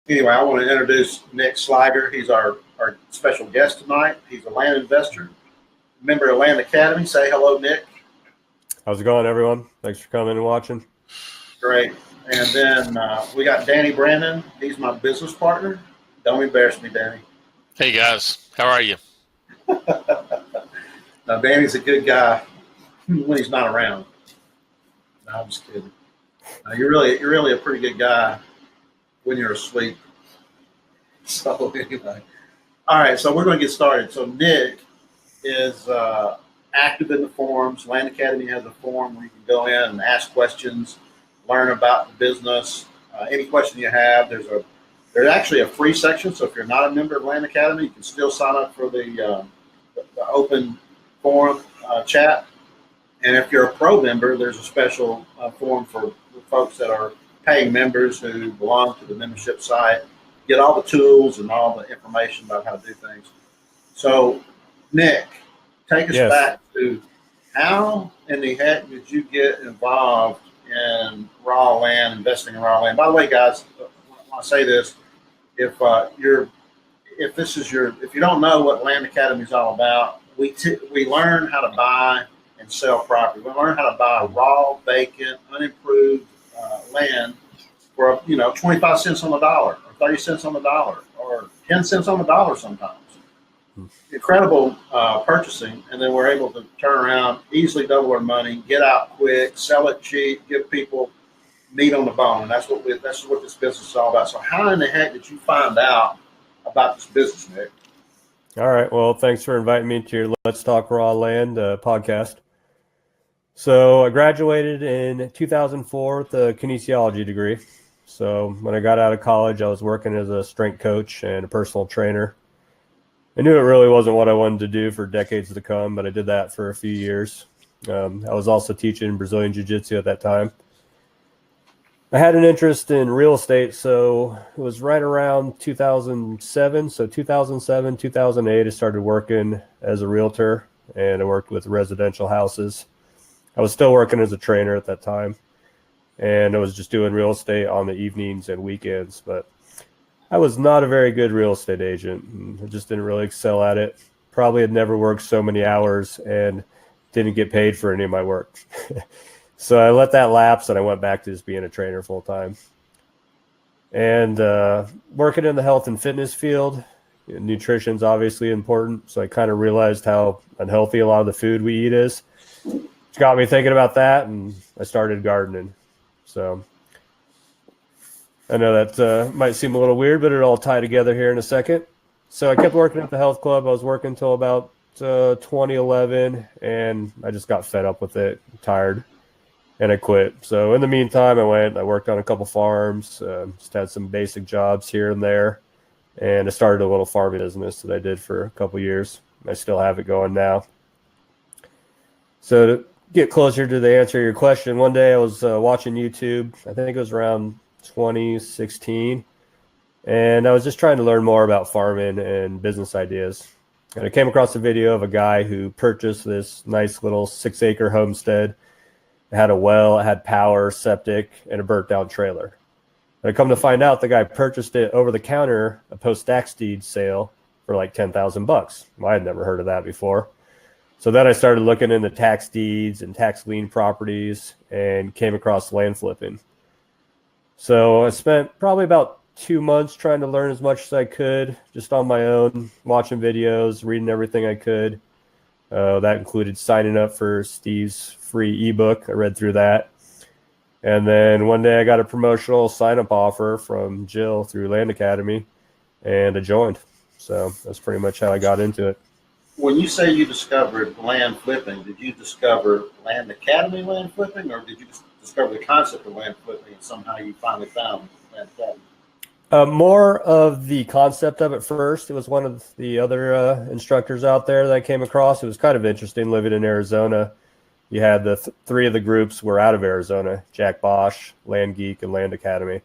Anyway, I want to introduce Nick Sliger. He's our special guest tonight. He's a land investor, member of Land Academy. Say hello, Nick. How's it going, everyone? Thanks for coming and watching. Great. And then we got Danny Brandon. He's my business partner. Don't embarrass me, Danny. Hey, guys. How are you? Now, Danny's a good guy when he's not around. No, I'm just kidding. You're really a pretty good guy when you're asleep. So anyway, all right. So we're going to get started. So Nick is active in the forums. Land Academy has a forum where you can go in and ask questions, learn about the business. Any question you have, there's actually a free section. So if you're not a member of Land Academy, you can still sign up for the open forum chat. And if you're a pro member, there's a special forum for folks that are paying members who belong to the membership site, get all the tools and all the information about how to do things. So, Nick, take us back to how in the heck did you get involved in raw land, investing in raw land? By the way, guys, when I say this, if you don't know what Land Academy is all about, we learn how to buy and sell property. We learn how to buy raw, vacant, unimproved land for 25 cents on the dollar, or 30 cents on the dollar, or 10 cents on the dollar sometimes. Incredible purchasing, and then we're able to turn around, easily double our money, get out quick, sell it cheap, give people meat on the bone, and that's what this business is all about. So, how in the heck did you find out about this business, Nick? All right. Well, thanks for inviting me to your Let's Talk Raw Land podcast. So I graduated in 2004 with a kinesiology degree. So when I got out of college, I was working as a strength coach and a personal trainer. I knew it really wasn't what I wanted to do for decades to come, but I did that for a few years. I was also teaching Brazilian Jiu-Jitsu at that time. I had an interest in real estate, so it was right around 2007. So 2007, 2008, I started working as a realtor, and I worked with residential houses. I was still working as a trainer at that time, and I was just doing real estate on the evenings and weekends, but I was not a very good real estate agent. I just didn't really excel at it. Probably had never worked so many hours and didn't get paid for any of my work. So I let that lapse, and I went back to just being a trainer full time. And working in the health and fitness field, nutrition's obviously important. So I kind of realized how unhealthy a lot of the food we eat is. Which got me thinking about that, and I started gardening. So I know that might seem a little weird, but it'll all tie together here in a second. So I kept working at the health club. I was working until about 2011, and I just got fed up with it, tired, and I quit. So in the meantime, I worked on a couple farms, just had some basic jobs here and there, and I started a little farming business that I did for a couple years. I still have it going now. So to get closer to the answer to your question, one day I was watching YouTube. I think it was around 2016, and I was just trying to learn more about farming and business ideas. And I came across a video of a guy who purchased this nice little 6-acre homestead. It had a well, it had power, septic, and a burnt-down trailer. And I come to find out the guy purchased it over the counter, a post-tax deed sale, for like $10,000. I had never heard of that before. So then I started looking into tax deeds and tax lien properties and came across land flipping. So I spent probably about 2 months trying to learn as much as I could, just on my own, watching videos, reading everything I could. That included signing up for Steve's free ebook. I read through that. And then one day I got a promotional sign-up offer from Jill through Land Academy, and I joined. So that's pretty much how I got into it. When you say you discovered land flipping, did you discover Land Academy land flipping, or did you discover the concept of land flipping and somehow you finally found Land Academy? More of the concept of it first. It was one of the other instructors out there that I came across. It was kind of interesting living in Arizona. You had the three of the groups were out of Arizona: Jack Bosch, Land Geek, and Land Academy.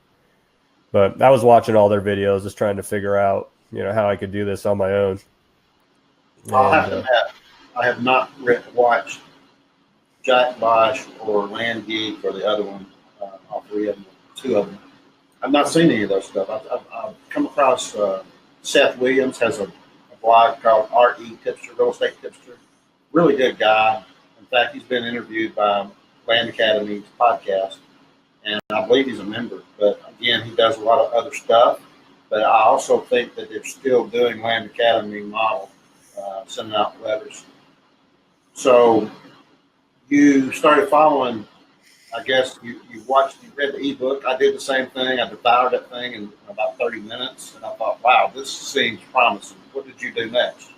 But I was watching all their videos, just trying to figure out, how I could do this on my own. I'll have to admit, I have not watched Jack Bosch or Land Geek or the other one, all three of them, two of them. I've not seen any of those stuff. I've come across Seth Williams has a blog called RE Tipster, Real Estate Tipster. Really good guy. In fact, he's been interviewed by Land Academy's podcast, and I believe he's a member. But again, he does a lot of other stuff. But I also think that they're still doing Land Academy model, sending out letters. So you started following. I guess you read the ebook. I did the same thing. I devoured that thing in about 30 minutes, and I thought, wow, this seems promising. What did you do next?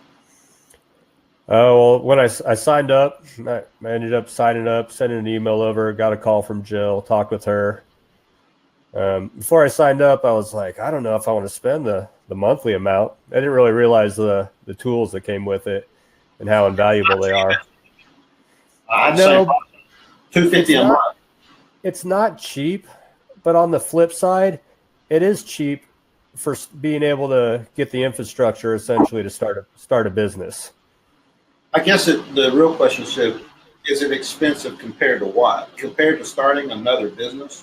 Oh, well, when I signed up, I ended up signing up, sending an email over, got a call from Jill, talked with her. Before I signed up, I was like, I don't know if I want to spend the monthly amount. I didn't really realize the tools that came with it and how invaluable they are. I'd say $250 a month. It's not cheap, but on the flip side, it is cheap for being able to get the infrastructure essentially to start a business. I guess the real question is it expensive compared to what? Compared to starting another business?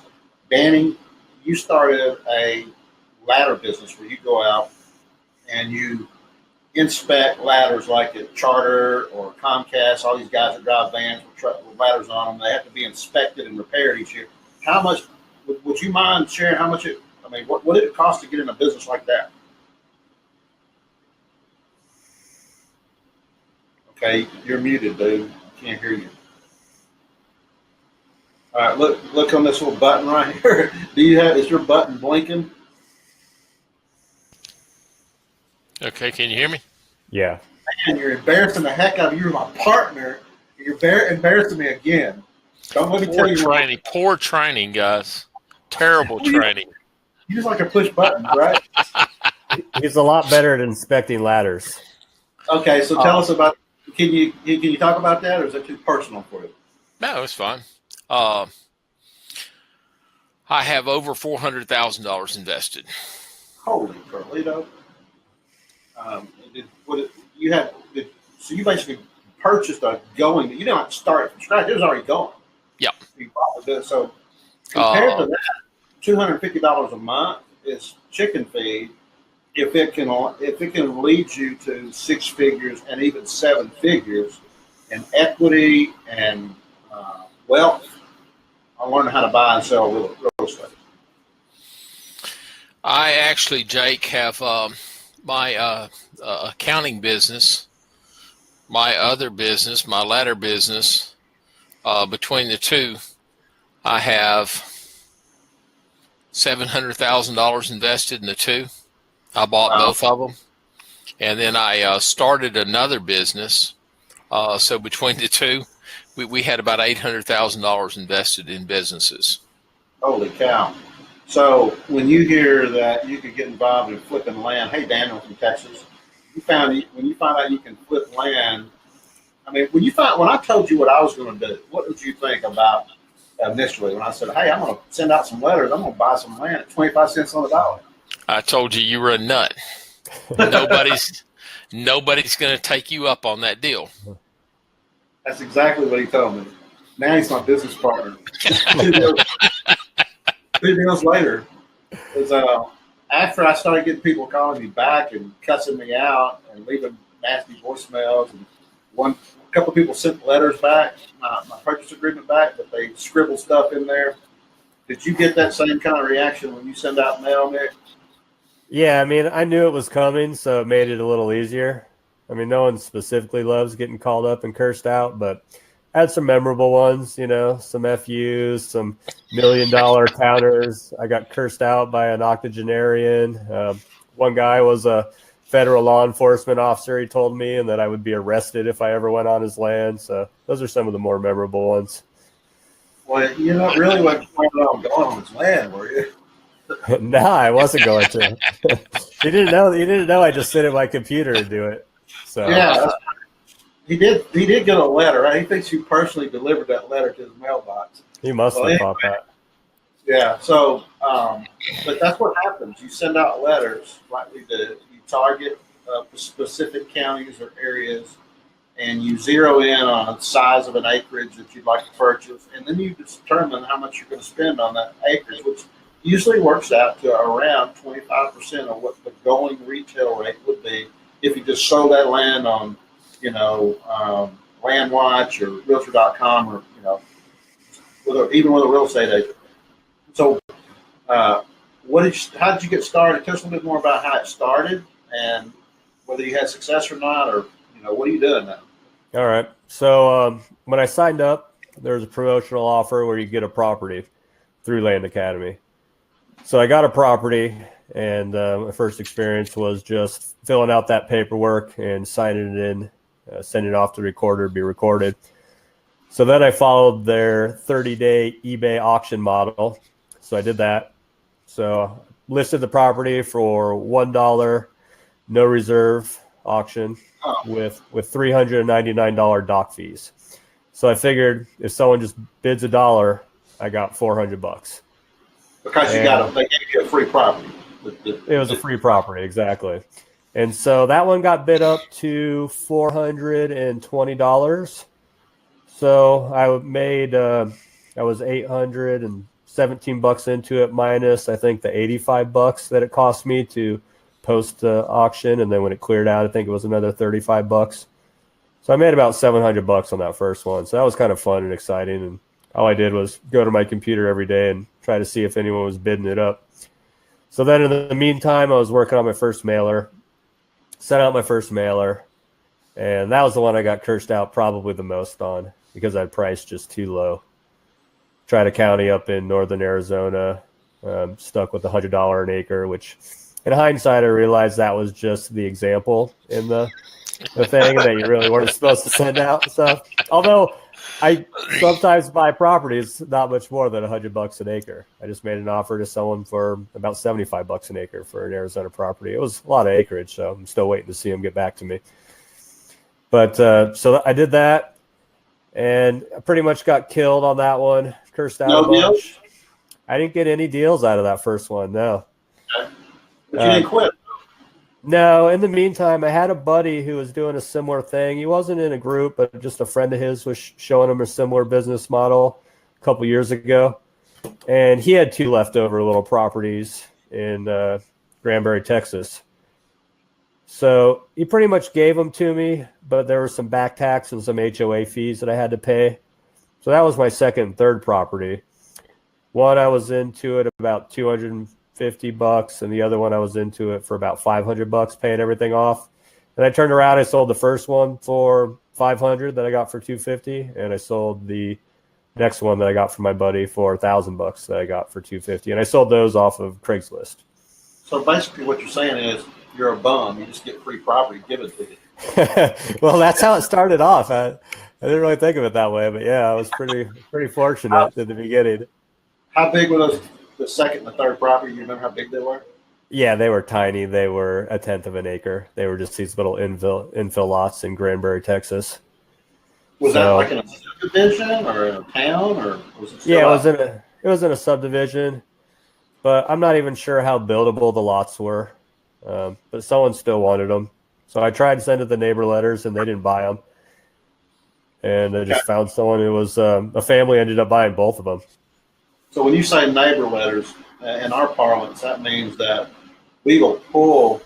Danny, you started a ladder business where you go out and you inspect ladders like at Charter or Comcast, all these guys that drive vans with ladders on them. They have to be inspected and repaired each year. How much, would you mind sharing how much what did it cost to get in a business like that? Okay, you're muted, dude. Can't hear you. All right, look on this little button right here. Is your button blinking? Okay, can you hear me? Yeah. Man, you're embarrassing the heck out of you. You're my partner. You're embarrassing me again. Don't let me tell you. Poor training, guys. Terrible training. You just like to push buttons, right? He's a lot better at inspecting ladders. Okay, so tell us about. Can you talk about that, or is that too personal for you? No, it's fine. I have over $400,000 invested. Holy Carlito! So you basically purchased a going. You didn't have to start from scratch. It was already going. Yep. So compared to that, $250 a month is chicken feed. If it can lead you to six figures and even seven figures in equity and wealth, I learned how to buy and sell real estate. I actually, Jake, have my accounting business, my other business, my ladder business. Between the two, I have $700,000 invested in the two. I bought both of them, and then I started another business. So between the two, we had about $800,000 invested in businesses. Holy cow! So when you hear that you could get involved in flipping land, hey Daniel from Texas, when you find out you can flip land. I mean, when I told you what I was going to do, what did you think about initially when I said, hey, I'm going to send out some letters, I'm going to buy some land at 25 cents on the dollar? I told you were a nut. Nobody's going to take you up on that deal. That's exactly what he told me. Now he's my business partner. Two deals later, after I started getting people calling me back and cussing me out and leaving nasty voicemails, and a couple of people sent letters back, my purchase agreement back, but they scribbled stuff in there. Did you get that same kind of reaction when you send out mail, Nick? Yeah, I mean, I knew it was coming, so it made it a little easier. I mean, no one specifically loves getting called up and cursed out, but I had some memorable ones, some FUs, some $1 million counters. I got cursed out by an octogenarian. One guy was a federal law enforcement officer, he told me, and that I would be arrested if I ever went on his land. So those are some of the more memorable ones. Well, you're not really planning on going on his land, were you? No, I wasn't going to. He didn't know I just sit at my computer and do it. So yeah, he did get a letter, right? He thinks you personally delivered that letter to his mailbox. He must have thought that. Yeah. So, but that's what happens. You send out letters like we did. You target specific counties or areas, and you zero in on the size of an acreage that you'd like to purchase, and then you determine how much you're going to spend on that acreage, which usually works out to around 25% of what the going retail rate would be if you just sold that land on, LandWatch or Realtor.com or, even with a real estate agent. So, how did you get started? Tell us a little bit more about how it started and whether you had success or not, or, what are you doing now? All right. So when I signed up, there was a promotional offer where you get a property through Land Academy. So I got a property, and my first experience was just filling out that paperwork and signing it in, sending it off to the recorder to be recorded. So then I followed their 30-day eBay auction model. So I did that. So listed the property for $1, no reserve auction with $399 dock fees. So I figured if someone just bids $1, I got $400. Because they gave you a free property. It was a free property, exactly. And so that one got bid up to $420. So I made, I was $817 into it, minus I think the $85 that it cost me to post the auction, and then when it cleared out, I think it was another $35. So I made about $700 on that first one. So that was kind of fun and exciting. And all I did was go to my computer every day and try to see if anyone was bidding it up. So then in the meantime, I was working on my first mailer, sent out my first mailer, and that was the one I got cursed out probably the most on because I priced just too low. Tried a county up in northern Arizona, stuck with $100 an acre, which in hindsight, I realized that was just the example in the thing that you really weren't supposed to send out and stuff. Although I sometimes buy properties not much more than $100 an acre. I just made an offer to someone for about $75 an acre for an Arizona property. It was a lot of acreage, so I'm still waiting to see them get back to me. But so I did that, and I pretty much got killed on that one. Cursed out a bunch. Deals? I didn't get any deals out of that first one, no. Okay. But you didn't quit. No, in the meantime, I had a buddy who was doing a similar thing. He wasn't in a group, but just a friend of his was showing him a similar business model a couple years ago. And he had 2 leftover little properties in Granbury, Texas. So he pretty much gave them to me, but there was some back tax and some HOA fees that I had to pay. So that was my second and third property. One, I was into it about $250, and the other one I was into it for about $500, paying everything off. And I turned around, I sold the first one for $500 that I got for $250, and I sold the next one that I got from my buddy for $1,000 that I got for $250, and I sold those off of Craigslist. So basically, what you're saying is you're a bum. You just get free property, give it to you. Well, that's how it started off. I didn't really think of it that way, but yeah, I was pretty fortunate at the beginning. How big were those? The second and the third property, you remember how big they were? Yeah, they were tiny. They were 1/10 of an acre. They were just these little infill lots in Granbury, Texas. Was that like in a subdivision or in a town, or was it? Yeah, it was in a subdivision, but I'm not even sure how buildable the lots were. But someone still wanted them, so I tried to send it the neighbor letters, and they didn't buy them. And I just found someone who was a family ended up buying both of them. So when you say neighbor letters, in our parlance, that means that we will pull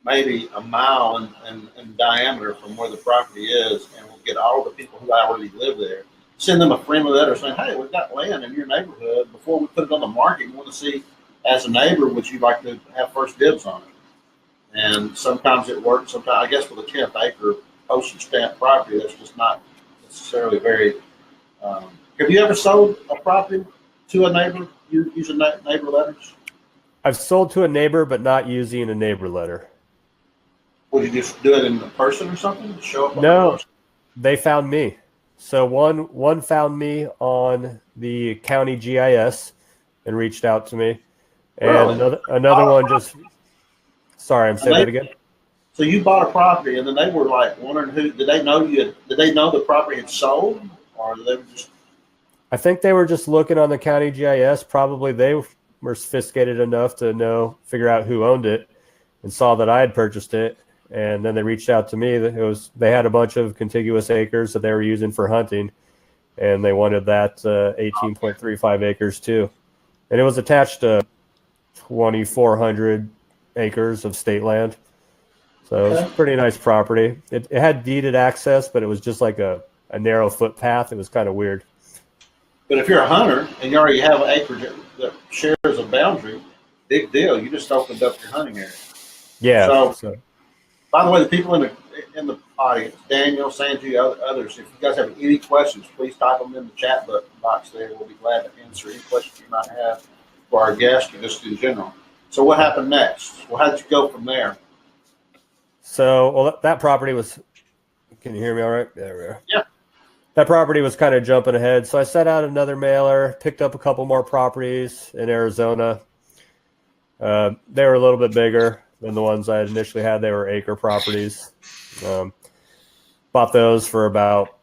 maybe a mile in diameter from where the property is, and we'll get all the people who already live there, send them a friendly letter saying, hey, we've got land in your neighborhood. Before we put it on the market, we want to see, as a neighbor, would you like to have first dibs on it? And sometimes it works. Sometimes, I guess, with a 10th acre postage stamp property, that's just not necessarily very. Have you ever sold a property to a neighbor using neighbor letters? I've sold to a neighbor, but not using a neighbor letter. Would you just do it in person or something? Show up? No, they found me. So one found me on the county GIS and reached out to me, and really? another one just. Sorry, I'm saying that again. So you bought a property, and then they were like wondering who did they know you? Did they know the property had sold, or did they just? I think they were just looking on the county GIS. Probably they were sophisticated enough to figure out who owned it, and saw that I had purchased it. And then they reached out to me. They had a bunch of contiguous acres that they were using for hunting, and they wanted that 18.35 acres too. and it was attached to 2,400 acres of state land. So it was a pretty nice property. It had deeded access, but it was just like a narrow footpath. It was kind of weird. But if you're a hunter and you already have an acreage that shares a boundary, big deal. You just opened up your hunting area. Yeah. So by the way, the people in the audience, Daniel, Sanji, others, if you guys have any questions, please type them in the chat box there. We'll be glad to answer any questions you might have for our guest or just in general. So what happened next? Well, how did you go from there? So, well, that property was, can you hear me all right? There we are. Yeah. That property was kind of jumping ahead. So I sent out another mailer, picked up a couple more properties in Arizona. They were a little bit bigger than the ones I had initially had. They were acre properties. Bought those for about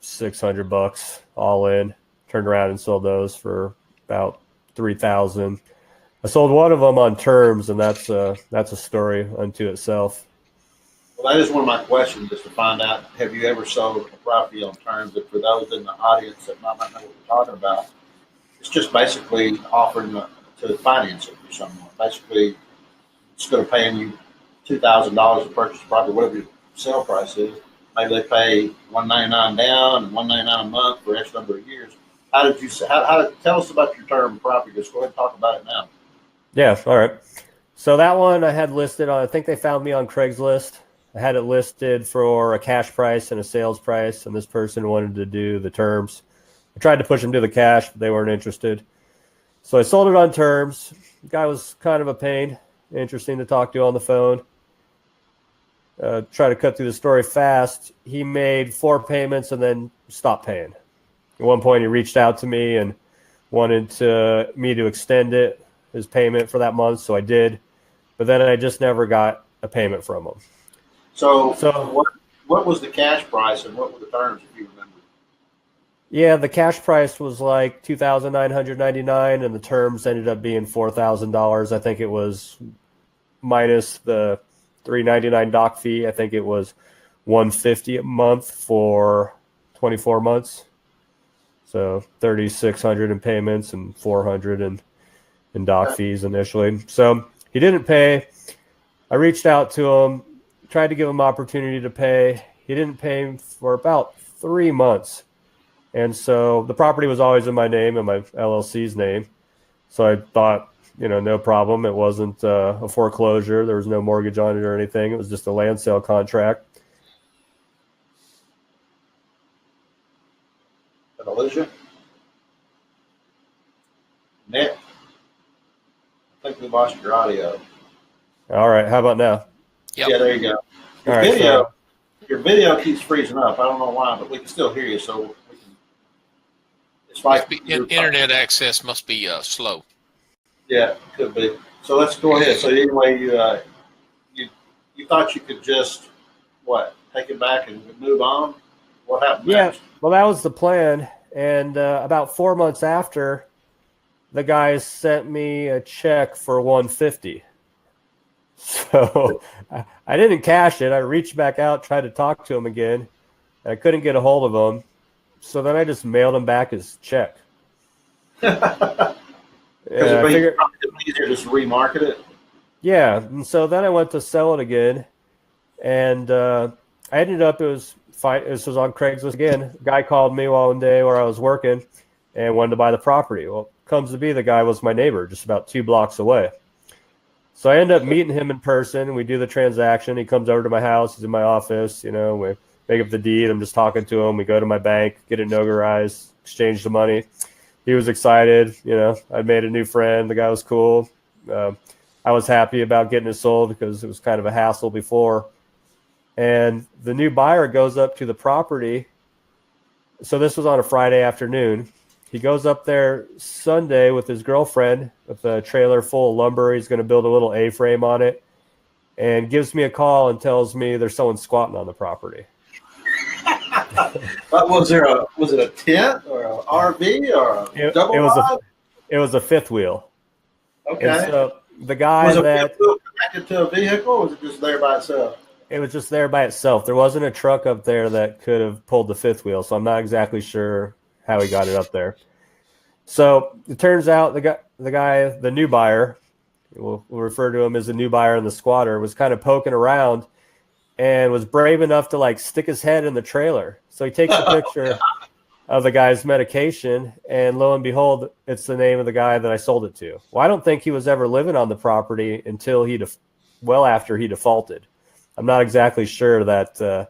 $600 all in. Turned around and sold those for about $3,000. I sold one of them on terms, and that's a story unto itself. Well, that is one of my questions, is to find out, have you ever sold a property on terms? And for those in the audience that might not know what we're talking about, it's just basically offering to finance it for someone. Basically, instead of paying you $2,000 to purchase the property, whatever your sale price is, maybe they pay $199 down and $199 a month for X number of years. How did you tell us about your term property? Just go ahead and talk about it now. Yeah, all right. So that one I had listed on, I think they found me on Craigslist. I had it listed for a cash price and a sales price, and this person wanted to do the terms. I tried to push them to the cash, but they weren't interested. So I sold it on terms. The guy was kind of a pain, interesting to talk to on the phone. Try to cut through the story fast. He made 4 payments and then stopped paying. At one point, he reached out to me and wanted me to extend his payment for that month, so I did. But then I just never got a payment from him. So what was the cash price and what were the terms, if you remember? Yeah, the cash price was like $2,999, and the terms ended up being $4,000. I think it was minus the $399 doc fee. I think it was $150 a month for 24 months. So $3,600 in payments and $400 in doc fees initially. So he didn't pay. I reached out to him, tried to give him opportunity to pay. He didn't pay for about 3 months. And so the property was always in my name and my LLC's name. So I thought, no problem. It wasn't a foreclosure. There was no mortgage on it or anything. It was just a land sale contract. Did I lose you? Nick, I think we lost your audio. All right. How about now? Yep. Yeah, there you go. Your video keeps freezing up. I don't know why, but we can still hear you. So we can. It's like internet access must be slow. Yeah, could be. So let's go ahead. So anyway, you thought you could just take it back and move on? What happened next? Well, that was the plan. And about 4 months after, the guys sent me a check for $150. So I didn't cash it. I reached back out, tried to talk to him again. And I couldn't get a hold of him. So then I just mailed him back his check. I figured it's easier to just remarket it. Yeah. And so then I went to sell it again. And I ended up, it was fine. This was on Craigslist again. A guy called me one day where I was working and wanted to buy the property. Well, comes to be, the guy was my neighbor just about 2 blocks away. So I end up meeting him in person. We do the transaction. He comes over to my house. He's in my office. We make up the deed. I'm just talking to him. We go to my bank, get it notarized, exchange the money. He was excited. I'd made a new friend. The guy was cool. I was happy about getting it sold because it was kind of a hassle before. And the new buyer goes up to the property. So this was on a Friday afternoon. He goes up there Sunday with his girlfriend with a trailer full of lumber. He's going to build a little A-frame on it and gives me a call and tells me there's someone squatting on the property. Was it a tent or an RV or a double ride? It was a fifth wheel. Okay. And so the guy was it connected to a vehicle, or was it just there by itself? It was just there by itself. There wasn't a truck up there that could have pulled the fifth wheel, so I'm not exactly sure how he got it up there. So it turns out the new buyer, we'll refer to him as the new buyer and the squatter, was kind of poking around and was brave enough to like stick his head in the trailer. So he takes a picture of the guy's medication, and lo and behold, it's the name of the guy that I sold it to. Well, I don't think he was ever living on the property until after he defaulted. I'm not exactly sure that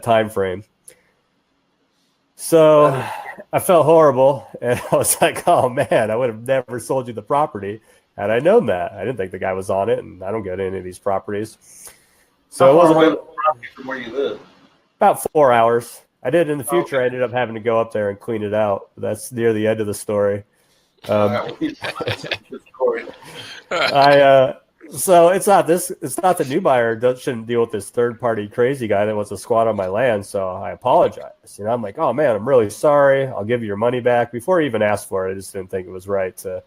time frame. So I felt horrible, and I was like, oh man, I would have never sold you the property had I known that. I didn't think the guy was on it, and I don't get any of these properties. So it wasn't from where you live. About 4 hours. I did in the future. I ended up having to go up there and clean it out. That's near the end of the story. So it's not the new buyer shouldn't deal with this third party crazy guy that wants to squat on my land. So I apologize. I'm like, oh man, I'm really sorry. I'll give you your money back. Before I even asked for it, I just didn't think it was right to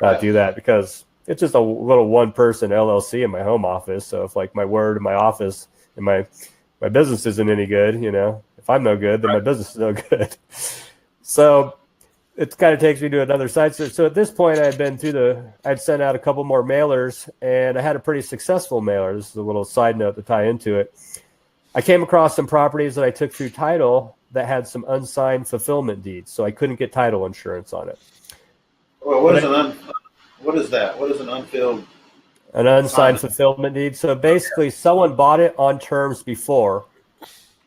not do that, because it's just a little one person LLC in my home office. So if like my word in my office and my business isn't any good, if I'm no good, then my business is no good. So it kind of takes me to another side. So at this point, I'd sent out a couple more mailers, and I had a pretty successful mailer. This is a little side note to tie into it. I came across some properties that I took through title that had some unsigned fulfillment deeds, so I couldn't get title insurance on it. Well, what is that? What is an unfilled? An unsigned fulfillment deed. So basically, someone bought it on terms before,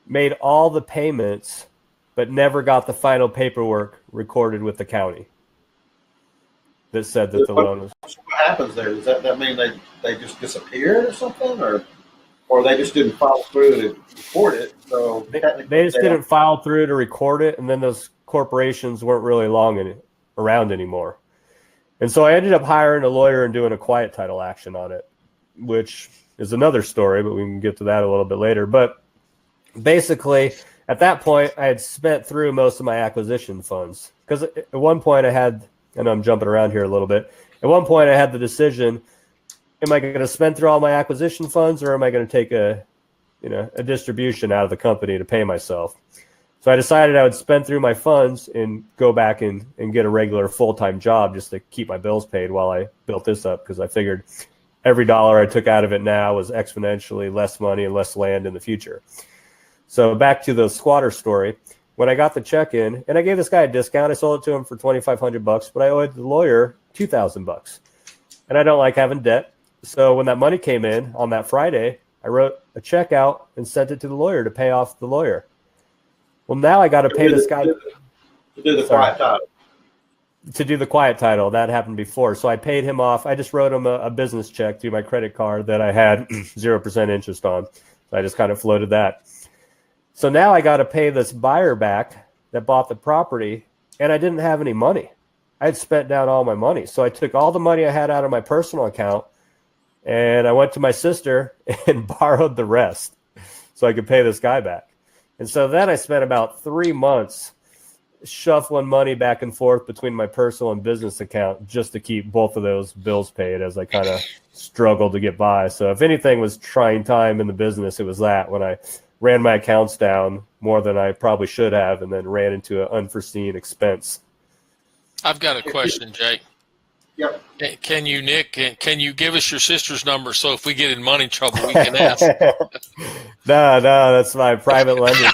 made all the payments, but never got the final paperwork recorded with the county that said that the loan was. What happens there? Does that mean they just disappeared or something, or they just didn't follow through to record it? So they just didn't file through to record it, and then those corporations weren't really around anymore. And so I ended up hiring a lawyer and doing a quiet title action on it, which is another story, but we can get to that a little bit later. But basically, at that point, I had spent through most of my acquisition funds, because at one point I know I'm jumping around here a little bit. At one point I had the decision, am I going to spend through all my acquisition funds, or am I going to take a distribution out of the company to pay myself? So I decided I would spend through my funds and go back and get a regular full-time job just to keep my bills paid while I built this up, because I figured every dollar I took out of it now was exponentially less money and less land in the future. So back to the squatter story. When I got the check in, and I gave this guy a discount, I sold it to him for $2,500, but I owed the lawyer $2,000. And I don't like having debt. So when that money came in on that Friday, I wrote a check out and sent it to the lawyer to pay off the lawyer. Well, now I got to pay this guy to do the quiet title. To do the quiet title. That happened before. So I paid him off. I just wrote him a business check through my credit card that I had 0% interest on. So I just kind of floated that. So now I got to pay this buyer back that bought the property, and I didn't have any money. I had spent down all my money. So I took all the money I had out of my personal account, and I went to my sister and borrowed the rest so I could pay this guy back. And so then I spent about 3 months shuffling money back and forth between my personal and business account just to keep both of those bills paid as I kind of struggled to get by. So if anything was trying time in the business, it was that, when I ran my accounts down more than I probably should have, and then ran into an unforeseen expense. I've got a question, Jake. Yep. Can you, Nick, can you give us your sister's number so if we get in money trouble, we can ask? No, that's my private lender.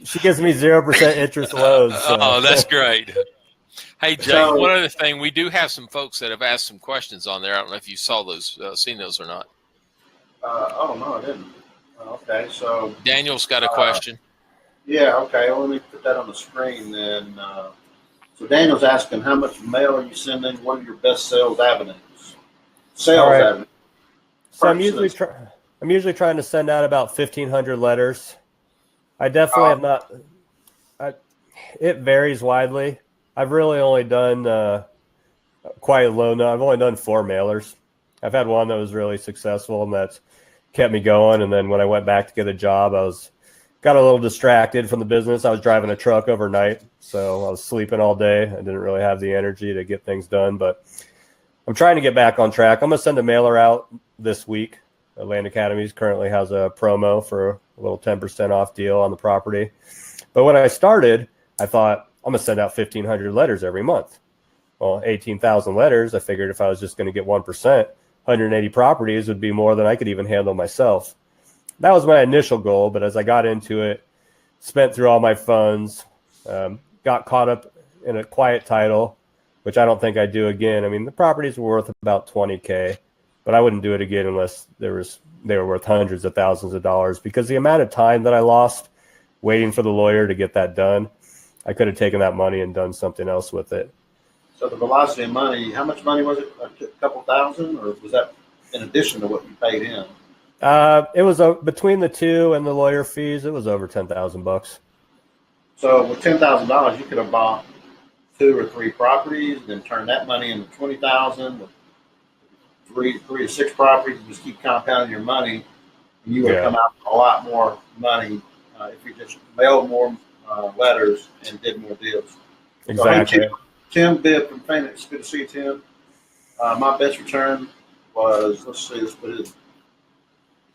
She gives me 0% interest loans. So. Oh, that's great. Hey, Jake, one other thing, we do have some folks that have asked some questions on there. I don't know if you saw those, seen those or not. Oh, no, I didn't. Okay, so Daniel's got a question. Yeah, okay. Well, let me put that on the screen then. So Daniel's asking, how much mail are you sending? What are your best sales avenues? Avenues. So I'm usually trying to send out about 1,500 letters. I definitely have not. It varies widely. I've really only done quite low. No, I've only done 4 mailers. I've had one that was really successful, and that's kept me going. And then when I went back to get a job, got a little distracted from the business. I was driving a truck overnight, so I was sleeping all day. I didn't really have the energy to get things done, but I'm trying to get back on track. I'm going to send a mailer out this week. Land Academies currently has a promo for a little 10% off deal on the property. But when I started, I thought I'm going to send out 1,500 letters every month. Well, 18,000 letters, I figured if I was just going to get 1%, 180 properties would be more than I could even handle myself. That was my initial goal, but as I got into it, spent through all my funds, got caught up in a quiet title, which I don't think I'd do again. I mean, the properties were worth about $20K, but I wouldn't do it again unless they were worth hundreds of thousands of dollars, because the amount of time that I lost waiting for the lawyer to get that done, I could have taken that money and done something else with it. So the velocity of money, how much money was it? A couple thousand, or was that in addition to what you paid him? It was between the two and the lawyer fees, it was over $10,000. So with $10,000, you could have bought 2 or 3 properties, then turn that money into 20,000 with three to 6 properties, and just keep compounding your money, and you would have come out with a lot more money if you just mailed more letters and did more deals. Exactly. So, Tim Bibb from Phoenix. Good to see you, Tim. My best return was, let's put it in.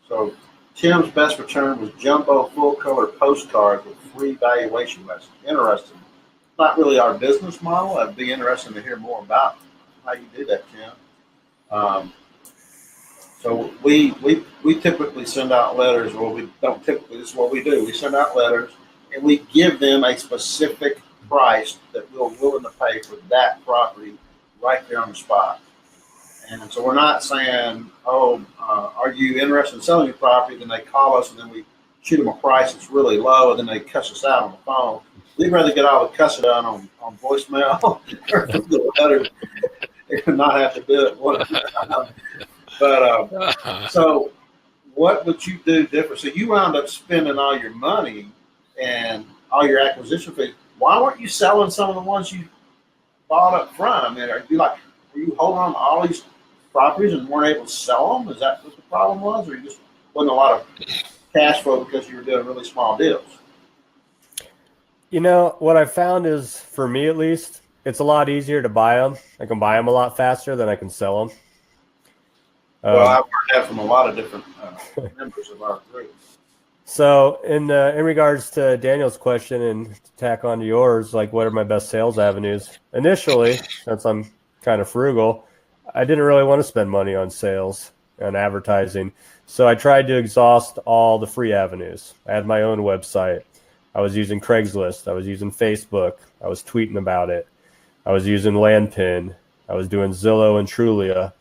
So Tim's best return was jumbo full color postcards with free valuation lessons. Interesting. Not really our business model. I'd be interested to hear more about how you do that, Tim. So we typically send out letters, or we don't typically, this is what we do. We send out letters and we give them a specific price that we're willing to pay for that property right there on the spot. And so we're not saying, are you interested in selling your property? Then they call us and then we shoot them a price that's really low, and then they cuss us out on the phone. We'd rather get all the cussing done on voicemail or the letters and not have to do it one at a time. But so what would you do different? So you wound up spending all your money and all your acquisition fees. Why weren't you selling some of the ones you bought up front? I mean, were you holding on to all these properties and weren't able to sell them? Is that what the problem was, or you just wasn't a lot of cash flow because you were doing really small deals? You know, what I found is, for me at least, it's a lot easier to buy them. I can buy them a lot faster than I can sell them. Well, I've heard that from a lot of different members of our group. So in regards to Daniel's question, and to tack on to yours, like, what are my best sales avenues? Initially, since I'm kind of frugal, I didn't really want to spend money on sales and advertising. So I tried to exhaust all the free avenues. I had my own website. I was using Craigslist. I was using Facebook. I was tweeting about it. I was using Landpin. I was doing Zillow and Trulia.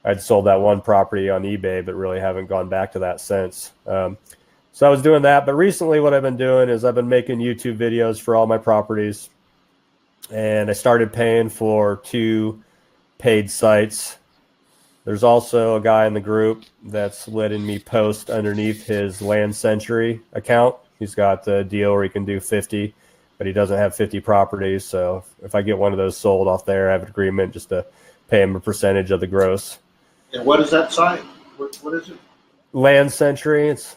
I'd sold that one property on eBay, but really haven't gone back to that since. So I was doing that. But recently what I've been doing is I've been making YouTube videos for all my properties. And I started paying for 2 paid sites. There's also a guy in the group that's letting me post underneath his Land Century account. He's got the deal where he can do 50, but he doesn't have 50 properties. So if I get one of those sold off there, I have an agreement just to pay him a percentage of the gross. And what is that site? What is it? Land Century. Is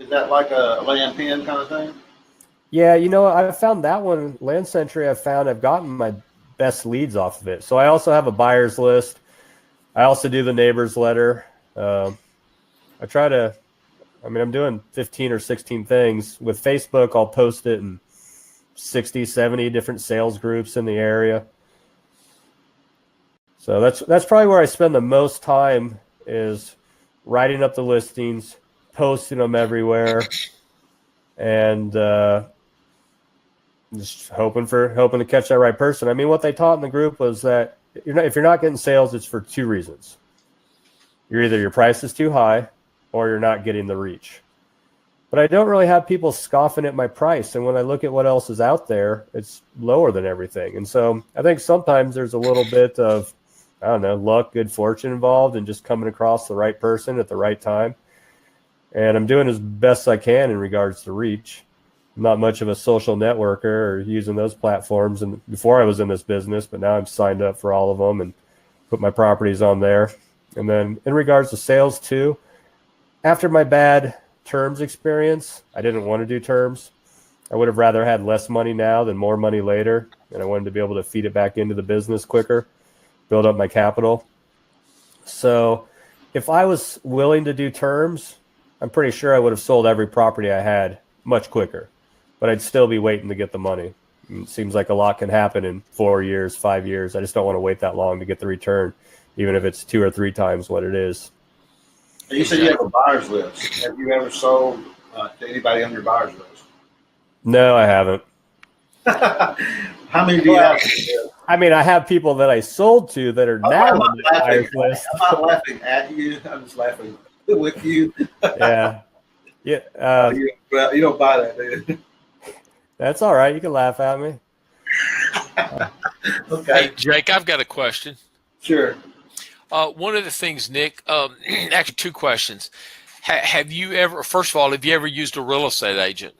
that like a land pen kind of thing? Yeah, you know, I found that one, Land Century, I've gotten my best leads off of it. So I also have a buyer's list. I also do the neighbor's letter. I'm doing 15 or 16 things. With Facebook, I'll post it in 60, 70 different sales groups in the area. So that's probably where I spend the most time, is writing up the listings, posting them everywhere, and just hoping to catch that right person. I mean, what they taught in the group was that if you're not getting sales, it's for 2 reasons. Either your price is too high, or you're not getting the reach. But I don't really have people scoffing at my price. And when I look at what else is out there, it's lower than everything. And so I think sometimes there's a little bit of, I don't know, luck, good fortune involved, and just coming across the right person at the right time. And I'm doing as best I can in regards to reach. I'm not much of a social networker or using those platforms. And before I was in this business, but now I'm signed up for all of them and put my properties on there. And then in regards to sales too, after my bad terms experience, I didn't want to do terms. I would have rather had less money now than more money later. And I wanted to be able to feed it back into the business quicker, build up my capital. So if I was willing to do terms, I'm pretty sure I would have sold every property I had much quicker, but I'd still be waiting to get the money. It seems like a lot can happen in 4 years, 5 years. I just don't want to wait that long to get the return, even if it's 2 or 3 times what it is. And you said you have a buyer's list. Have you ever sold to anybody on your buyer's list? No, I haven't. How many do you have? I mean, I have people that I sold to that are now on the buyer's list. I'm not laughing at you. I'm just laughing with you. Yeah. You don't buy that, dude. That's all right. You can laugh at me. Okay. Hey, Jake, I've got a question. Sure. One of the things, Nick, actually 2 questions. Have you ever, first of all, have you ever used a real estate agent?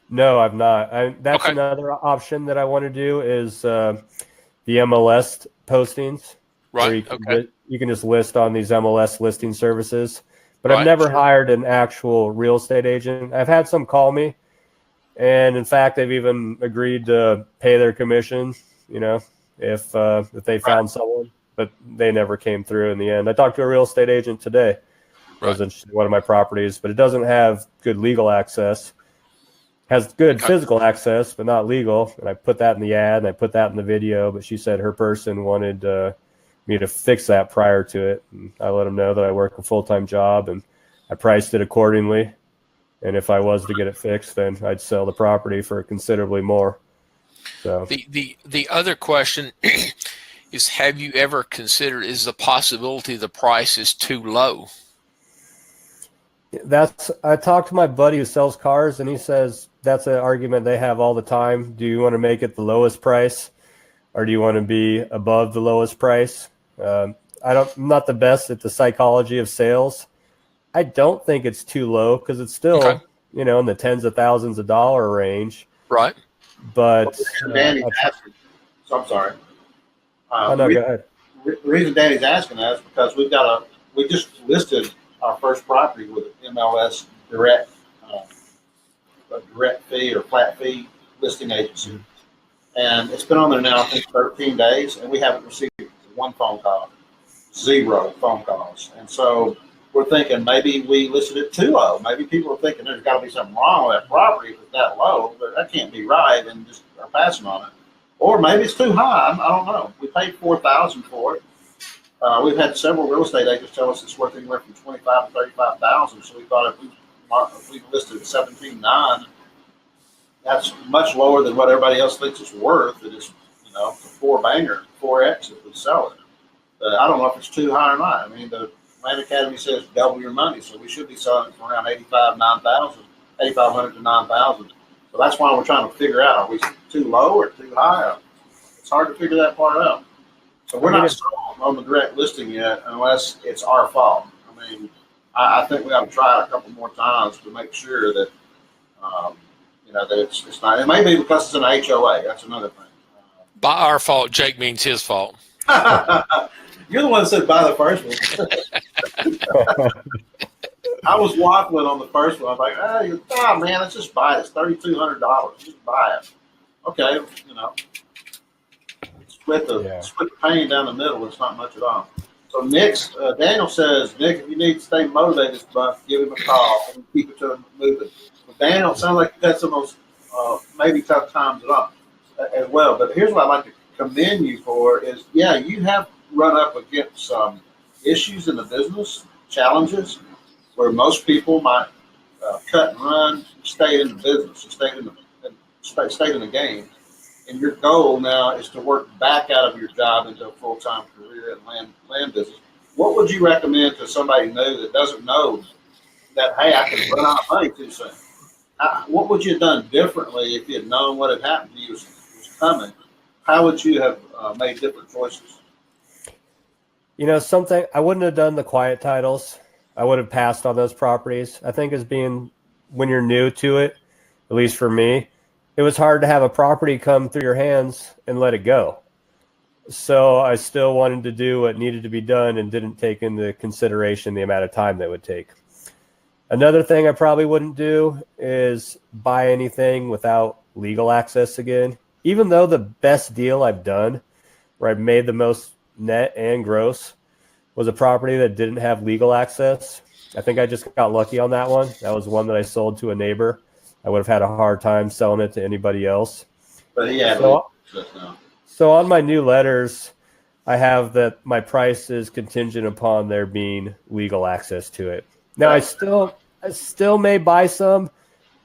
No, I've not. That's Okay. another option that I want to do is the MLS postings. Right. Where you can just list on these MLS listing services. But I've Right. never hired an actual real estate agent. I've had some call me. And in fact, they've even agreed to pay their commission, if they found someone, but they never came through in the end. I talked to a real estate agent today. I was interested in one of my properties, but it doesn't have good legal access. Has good physical access, but not legal. And I put that in the ad and I put that in the video, but she said her person wanted me to fix that prior to it. And I let them know that I work a full-time job and I priced it accordingly. And if I was to get it fixed, then I'd sell the property for considerably more. So the other question is, have you ever considered, is the possibility the price is too low? I talked to my buddy who sells cars, and he says that's an argument they have all the time. Do you want to make it the lowest price, or do you want to be above the lowest price? I'm not the best at the psychology of sales. I don't think it's too low because it's still, in the tens of thousands of dollar range. Right. But Danny's asking. So I'm sorry. go ahead. The reason Danny's asking that is because we just listed our first property with an MLS direct fee or flat fee listing agency, and it's been on there now I think 13 days, and we haven't received 1 phone call, 0 phone calls, and so we're thinking maybe we listed it too low. Maybe people are thinking there's got to be something wrong with that property if it's that low, but that can't be right, and just are passing on it. Or maybe it's too high. I don't know. We paid $4,000 for it. We've had several real estate agents tell us it's worth anywhere from $25,000 to $35,000. So we thought if we listed at $17,900, that's much lower than what everybody else thinks it's worth. It is, it's a 4-banger, 4X if we sell it. But I don't know if it's too high or not. I mean, the Land Academy says double your money, so we should be selling it for around $8,500 to $9,000. So that's why we're trying to figure out, are we too low or too high? It's hard to figure that part out. So we're not sold on the direct listing yet unless it's our fault. I mean, I think we ought to try it a couple more times to make sure that, that it's not. It may be because it's an HOA. That's another thing. By our fault, Jake means his fault. You're the one that said buy the first one. I was waffling on the first one. I'm like, man, let's just buy it. It's $3,200. Just buy it. Okay, split the pain down the middle. It's not much at all. So Daniel says, Nick, if you need to stay motivated this month, give him a call and keep it to moving. But Daniel, it sounds like you've had some of those maybe tough times as well. But here's what I'd like to commend you for is, you have run up against some issues in the business, challenges, where most people might cut and run, stay in the business, stay in the game. And your goal now is to work back out of your job into a full-time career in land business. What would you recommend to somebody new that doesn't know that, hey, I can run out of money too soon? What would you have done differently if you had known what had happened to you was coming? How would you have made different choices? Something I wouldn't have done the quiet titles. I would have passed on those properties. I think when you're new to it, at least for me, it was hard to have a property come through your hands and let it go. So I still wanted to do what needed to be done and didn't take into consideration the amount of time that would take. Another thing I probably wouldn't do is buy anything without legal access again. Even though the best deal I've done, where I've made the most net and gross, was a property that didn't have legal access. I think I just got lucky on that one. That was one that I sold to a neighbor. I would have had a hard time selling it to anybody else. But he had So, legal access now. so on my new letters, I have that my price is contingent upon there being legal access to it. Now, I still may buy some,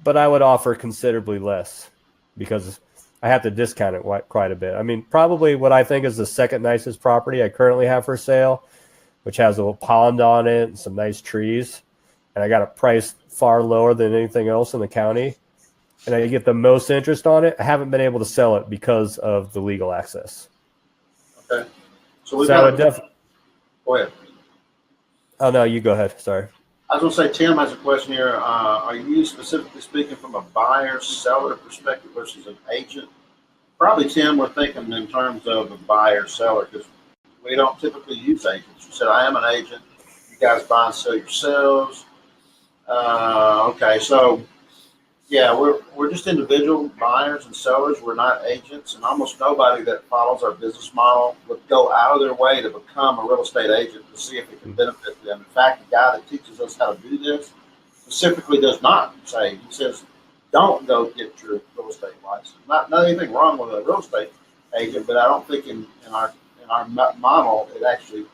but I would offer considerably less because I have to discount it quite a bit. I mean, probably what I think is the second nicest property I currently have for sale, which has a little pond on it and some nice trees. And I got a price far lower than anything else in the county. And I get the most interest on it. I haven't been able to sell it because of the legal access. Okay. So we've So I got would definitely. go ahead. Oh, no, you go ahead. Sorry. I was going to say, Tim has a question here. Are you specifically speaking from a buyer seller perspective versus an agent? Probably, Tim, we're thinking in terms of a buyer seller because we don't typically use agents. You said, I am an agent. You guys buy and sell yourselves. Okay, so yeah, we're just individual buyers and sellers. We're not agents, and almost nobody that follows our business model would go out of their way to become a real estate agent to see if it can benefit them. In fact, the guy that teaches us how to do this specifically does not say. He says, "Don't go get your real estate license." Not anything wrong with a real estate agent, but I don't think in our model it actually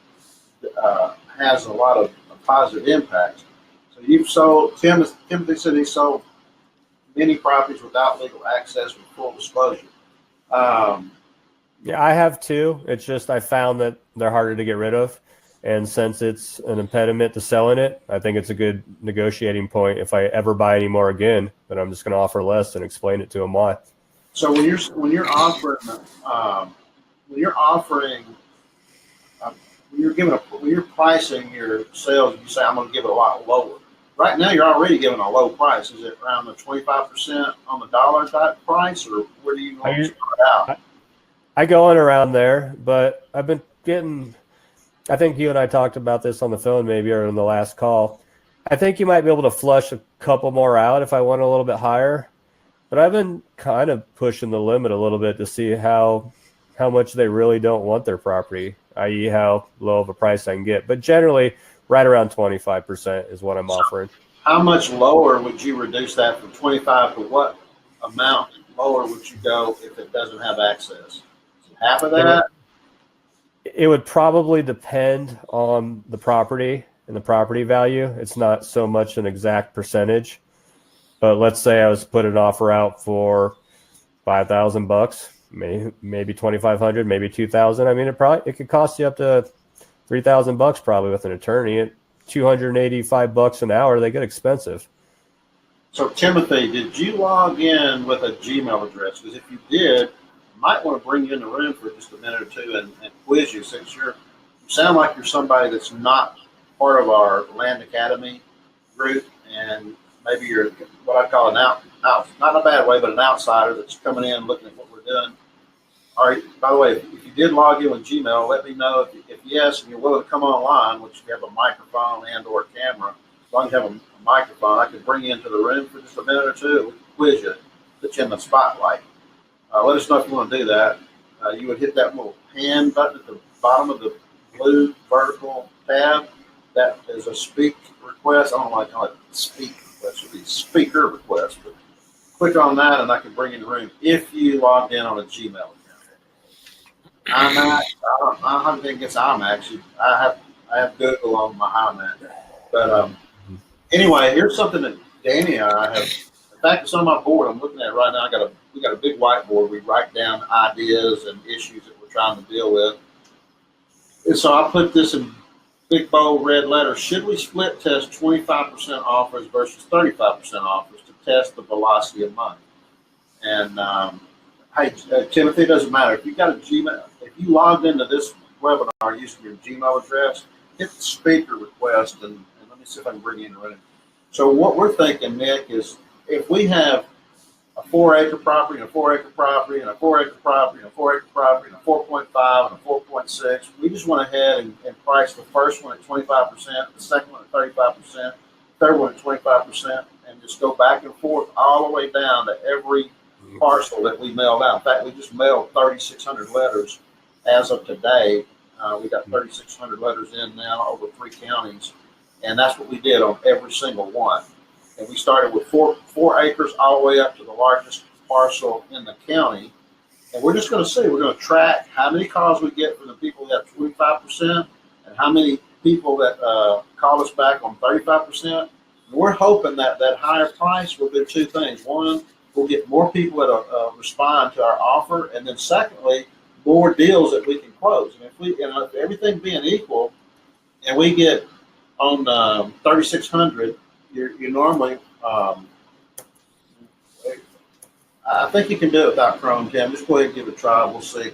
has a lot of positive impacts. So you've sold. Timothy said he sold many properties without legal access with full disclosure. Yeah, I have two. It's just I found that they're harder to get rid of. And since it's an impediment to selling it, I think it's a good negotiating point. If I ever buy any more again, then I'm just going to offer less and explain it to them why. So when you're offering when you're offering when you're pricing your sales, you say I'm going to give it a lot lower. Right now, you're already giving a low price. Is it around the 25% on the dollar type price, or where do you normally start out? I go in around there, but I've been getting. I think you and I talked about this on the phone maybe or in the last call. I think you might be able to flush a couple more out if I went a little bit higher. But I've been kind of pushing the limit a little bit to see how much they really don't want their property, i.e. how low of a price I can get. But generally, right around 25% is what I'm offering. How much lower would you reduce that from 25 to what amount lower would you go if it doesn't have access? Half of that? It would probably depend on the property and the property value. It's not so much an exact percentage, but let's say I was put an offer out for $5,000, maybe 2,500, maybe 2,000. I mean, it could cost you up to $3,000 probably with an attorney. At $285 an hour, they get expensive. So Timothy, did you log in with a Gmail address? Because if you did, I might want to bring you in the room for just a minute or two and quiz you, since you sound like you're somebody that's not part of our Land Academy group, and maybe you're what I call an out not in a bad way, but an outsider that's coming in looking at what we're doing. All right. By the way, if you did log in with Gmail, let me know if yes, and you're willing to come online, which you have a microphone and/or camera. As long as you have a microphone, I can bring you into the room for just a minute or two. We can quiz you, put you in the spotlight. Let us know if you want to do that. You would hit that little hand button at the bottom of the blue vertical tab. That is a speak request. I don't want to call it speak request. It would be speaker request. But click on that, and I can bring you in the room if you logged in on a Gmail account. iMac. I don't have anything against iMac. I have Google on my iMac. But anyway, here's something that Danny and I have. In fact, it's on my board. I'm looking at it right now. We got a big whiteboard. We write down ideas and issues that we're trying to deal with. And so I put this in big bold red letters. Should we split test 25% offers versus 35% offers to test the velocity of money? And hey, Timothy, it doesn't matter if you got a Gmail. If you logged into this webinar using your Gmail address, hit the speaker request and let me see if I can bring you in the room. So what we're thinking, Nick, is if we have a 4-acre property and a 4-acre property and a 4-acre property and a 4-acre property and a 4.5 and a 4.6, we just went ahead and priced the first one at 25%, the second one at 35%, third one at 25%, and just go back and forth all the way down to every parcel that we mailed out. In fact, we just mailed 3,600 letters as of today. We got 3,600 letters in now over 3 counties, and that's what we did on every single one. And we started with four acres all the way up to the largest parcel in the county. And we're just going to see. We're going to track how many calls we get from the people that have 25% and how many people that call us back on 35%. And we're hoping that that higher price will do two things. One, we'll get more people that respond to our offer, and then secondly, more deals that we can close. And if everything being equal, and we get on 3,600, you normally. I think you can do it without Chrome, Tim. Just go ahead and give it a try. We'll see.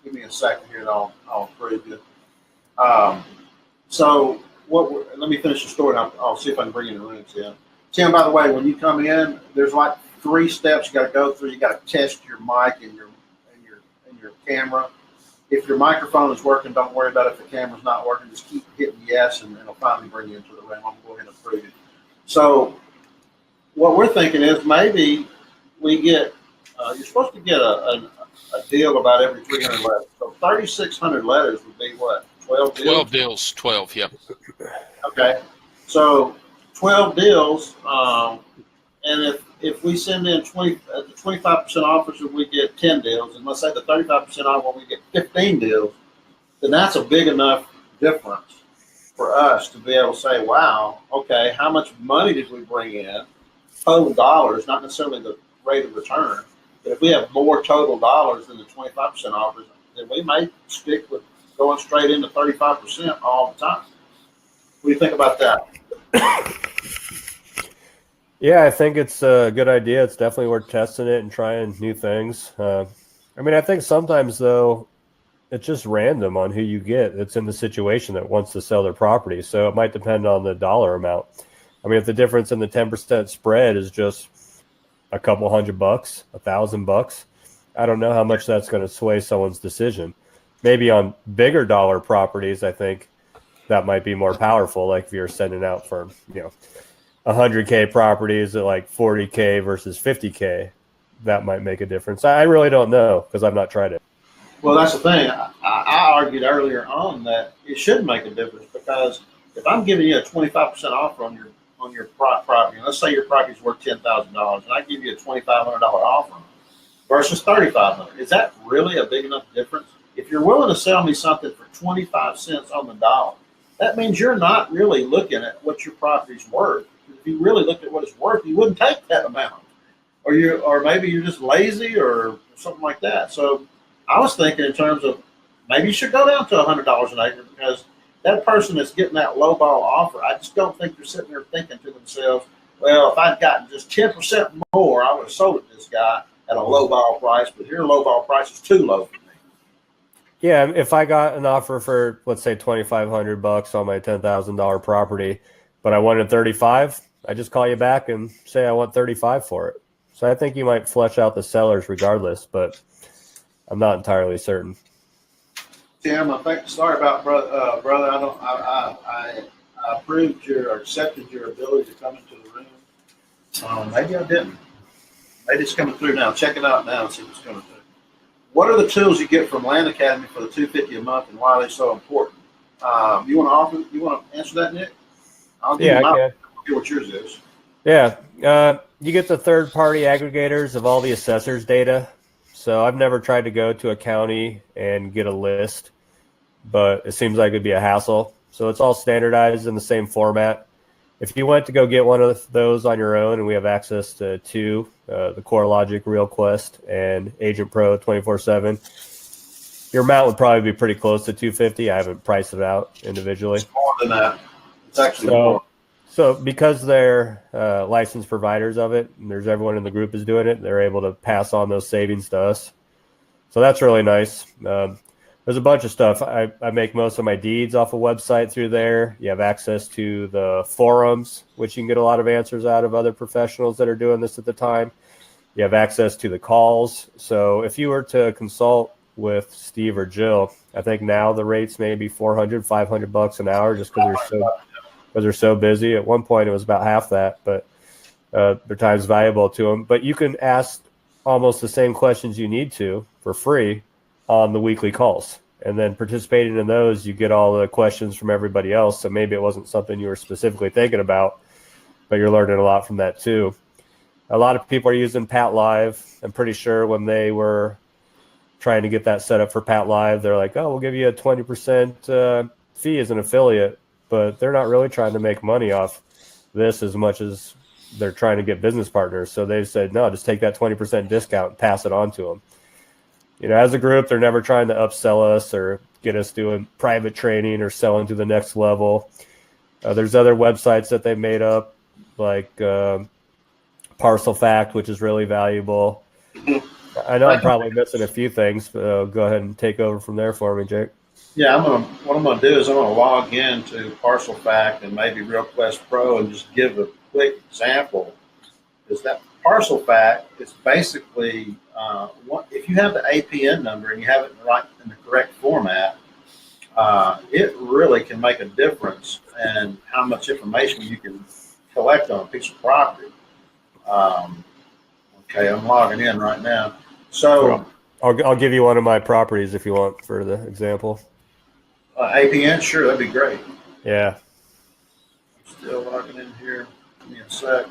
Give me a second here, and I'll prove you. So let me finish the story, and I'll see if I can bring you in the room, Tim. Tim, by the way, when you come in, there's like 3 steps you got to go through. You got to test your mic and your camera. If your microphone is working, don't worry about it. If the camera's not working, just keep hitting yes, and it'll finally bring you into the room. I'm going to go ahead and prove it. So what we're thinking is maybe we get, you're supposed to get a deal about every 300 letters. So 3,600 letters would be what, 12 deals? 12 deals, 12, yeah. Okay. So 12 deals, and if we send in 25% offers and we get 10 deals, and let's say the 35% offer we get 15 deals, then that's a big enough difference for us to be able to say, wow, okay, how much money did we bring in? Total dollars, not necessarily the rate of return, but if we have more total dollars than the 25% offers, then we may stick with going straight into 35% all the time. What do you think about that? Yeah, I think it's a good idea. It's definitely worth testing it and trying new things. I think sometimes, though, it's just random on who you get that's in the situation that wants to sell their property. So it might depend on the dollar amount. If the difference in the 10% spread is just a couple $100, $1,000, I don't know how much that's going to sway someone's decision. Maybe on bigger dollar properties, I think that might be more powerful. Like if you're sending out for, 100K properties at like 40K versus 50K, that might make a difference. I really don't know because I've not tried it. Well, that's the thing. I argued earlier on that it should make a difference because if I'm giving you a 25% offer on your property, let's say your property is worth $10,000, and I give you a $2,500 offer versus $3,500, is that really a big enough difference? If you're willing to sell me something for 25 cents on the dollar, that means you're not really looking at what your property's worth. If you really looked at what it's worth, you wouldn't take that amount, or maybe you're just lazy or something like that. So I was thinking in terms of maybe you should go down to $100 an acre because that person that's getting that low ball offer, I just don't think they're sitting there thinking to themselves, well, if I'd gotten just 10% more, I would have sold it to this guy at a low ball price, but your low ball price is too low for me. Yeah, if I got an offer for, let's say, $2,500 on my $10,000 property, but I wanted 35, I just call you back and say I want 35 for it. So I think you might flesh out the sellers regardless, but I'm not entirely certain. Tim, sorry about brother. I approved or accepted your ability to come into the room. Maybe I didn't. Maybe it's coming through now. Check it out now and see what's coming through. What are the tools you get from Land Academy for the $250 a month, and why are they so important? You want to answer that, Nick? I'll give you what yours is. Yeah, you get the third-party aggregators of all the assessors' data. So I've never tried to go to a county and get a list, but it seems like it'd be a hassle. So it's all standardized in the same format. If you went to go get one of those on your own, and we have access to two, the CoreLogic RealQuest and Agent Pro 24/7, your amount would probably be pretty close to $250. I haven't priced it out individually. It's more than that. It's actually more. So because they're licensed providers of it, and there's everyone in the group is doing it, they're able to pass on those savings to us. So that's really nice. There's a bunch of stuff. I make most of my deeds off a website through there. You have access to the forums, which you can get a lot of answers out of other professionals that are doing this at the time. You have access to the calls. So if you were to consult with Steve or Jill, I think now the rates may be $400, $500 an hour just because they're so busy. At one point, it was about half that, but their time is valuable to them. But you can ask almost the same questions you need to for free on the weekly calls. And then participating in those, you get all the questions from everybody else. So maybe it wasn't something you were specifically thinking about, but you're learning a lot from that too. A lot of people are using Pat Live. I'm pretty sure when they were trying to get that set up for Pat Live, they're like, oh, we'll give you a 20% fee as an affiliate, but they're not really trying to make money off this as much as they're trying to get business partners. So they've said, no, just take that 20% discount and pass it on to them. As a group, they're never trying to upsell us or get us doing private training or selling to the next level. There's other websites that they've made up, like Parcel Fact, which is really valuable. I know I'm probably missing a few things, but go ahead and take over from there for me, Jake. Yeah, what I'm gonna do is I'm gonna log into Parcel Fact and maybe RealQuest Pro and just give a quick example. Is that Parcel Fact is basically if you have the APN number and you have it in the correct format, it really can make a difference in how much information you can collect on a piece of property. Okay, I'm logging in right now. So I'll give you one of my properties if you want for the example. APN, sure, that'd be great. Yeah. Still logging in here. Give me a sec.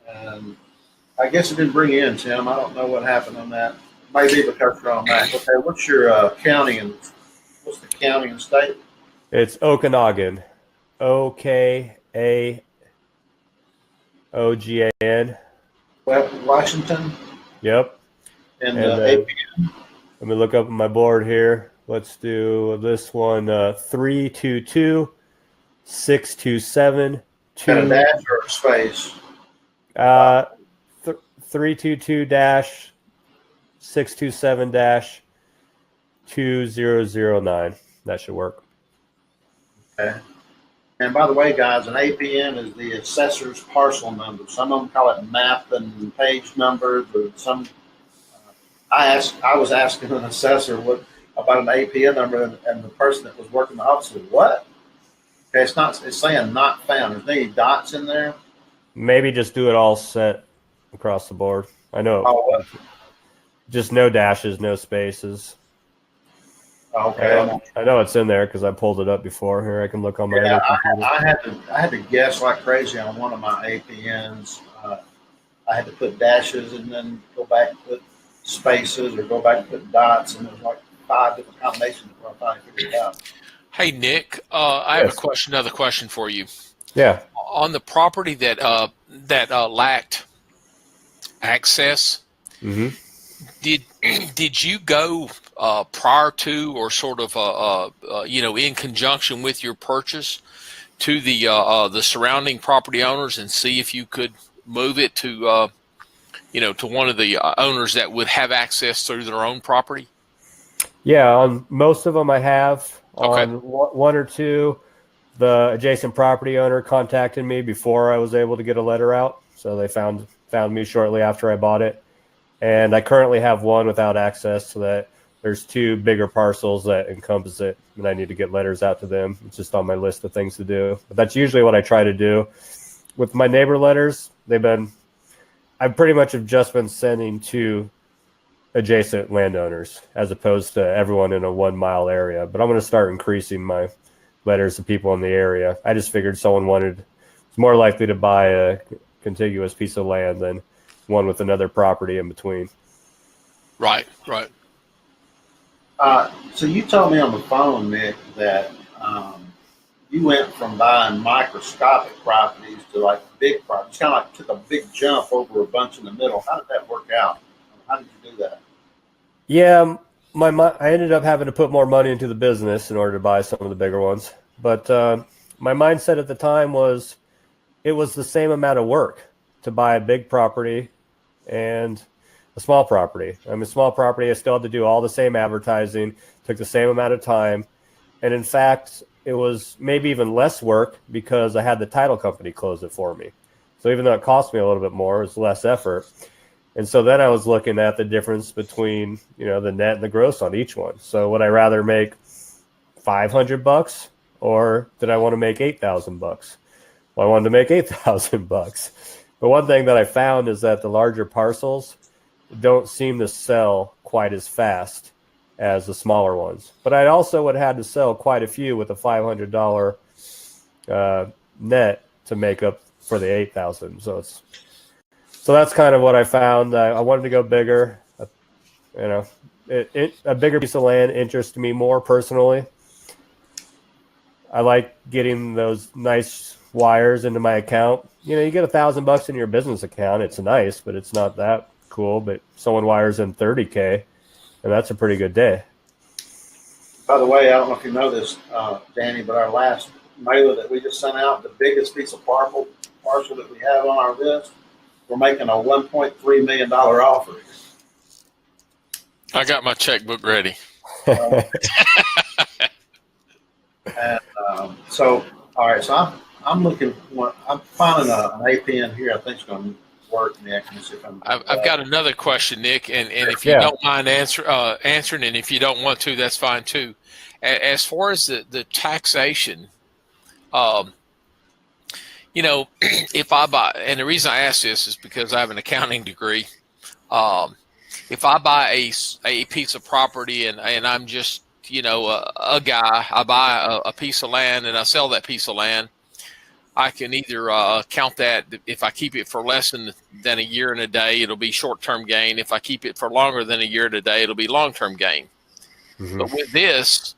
And I guess it didn't bring you in, Tim. I don't know what happened on that. Maybe because you're on Mac. Okay, what's your county and what's the county and state? It's Okanagan. OKAOGAN. Washington. Yep. And APN. Let me look up on my board here. Let's do this one. 322-627. Got a dash or a space? 322-627-2009. That should work. Okay. And by the way, guys, an APN is the assessor's parcel number. Some of them call it map and page numbers, or some. I was asking an assessor about an APN number, and the person that was working the office said, "What?" Okay, it's saying not found. There's any dots in there. Maybe just do it all set across the board. I know. Oh, just no dashes, no spaces. Okay. I know it's in there because I pulled it up before. Here, I can look on my other computer. I had to guess like crazy on one of my APNs. I had to put dashes and then go back and put spaces or go back and put dots, and there was like 5 different combinations before I finally figured it out. Hey, Nick, I have another question for you. Yeah. On the property that lacked access, mm-hmm. Did you go prior to or sort of in conjunction with your purchase to the surrounding property owners and see if you could move it to to one of the owners that would have access through their own property? Yeah, on most of them I have. Okay. On one or two, the adjacent property owner contacted me before I was able to get a letter out, so they found me shortly after I bought it. And I currently have one without access, so that there's 2 bigger parcels that encompass it, and I need to get letters out to them. It's just on my list of things to do. But that's usually what I try to do. With my neighbor letters, I pretty much have just been sending to adjacent landowners as opposed to everyone in a 1-mile area. But I'm going to start increasing my letters to people in the area. I just figured someone was more likely to buy a contiguous piece of land than one with another property in between. Right. So you told me on the phone, Nick, that you went from buying microscopic properties to like big properties. Kind of like took a big jump over a bunch in the middle. How did that work out? How did you do that? Yeah, I ended up having to put more money into the business in order to buy some of the bigger ones. But my mindset at the time was it was the same amount of work to buy a big property and a small property. I mean, small property, I still had to do all the same advertising, took the same amount of time. And in fact, it was maybe even less work because I had the title company close it for me. So even though it cost me a little bit more, it's less effort. And so then I was looking at the difference between, the net and the gross on each one. So would I rather make $500 or did I want to make $8,000? Well, I wanted to make $8,000. But one thing that I found is that the larger parcels don't seem to sell quite as fast as the smaller ones. But I also would have had to sell quite a few with a $500 net to make up for the 8,000. So that's kind of what I found. I wanted to go bigger. A bigger piece of land interests me more personally. I like getting those nice wires into my account. You get $1,000 in your business account. It's nice, but it's not that cool. But someone wires in $30K, and that's a pretty good day. By the way, I don't know if you know this, Danny, but our last mailer that we just sent out, the biggest piece of parcel that we have on our list, we're making a $1.3 million offer. I got my checkbook ready. And so, all right, so I'm looking. I'm finding an APN here. I think it's going to work, Nick. Let me see if I've got another question, Nick, and if you don't mind answering, and if you don't want to, that's fine too. As far as the taxation, if I buy, and the reason I ask this is because I have an accounting degree. If I buy a piece of property and I'm just a guy, I buy a piece of land and I sell that piece of land, I can either count that if I keep it for less than a year and a day, it'll be short-term gain. If I keep it for longer than a year and a day, it'll be long-term gain. Mm-hmm. But with this,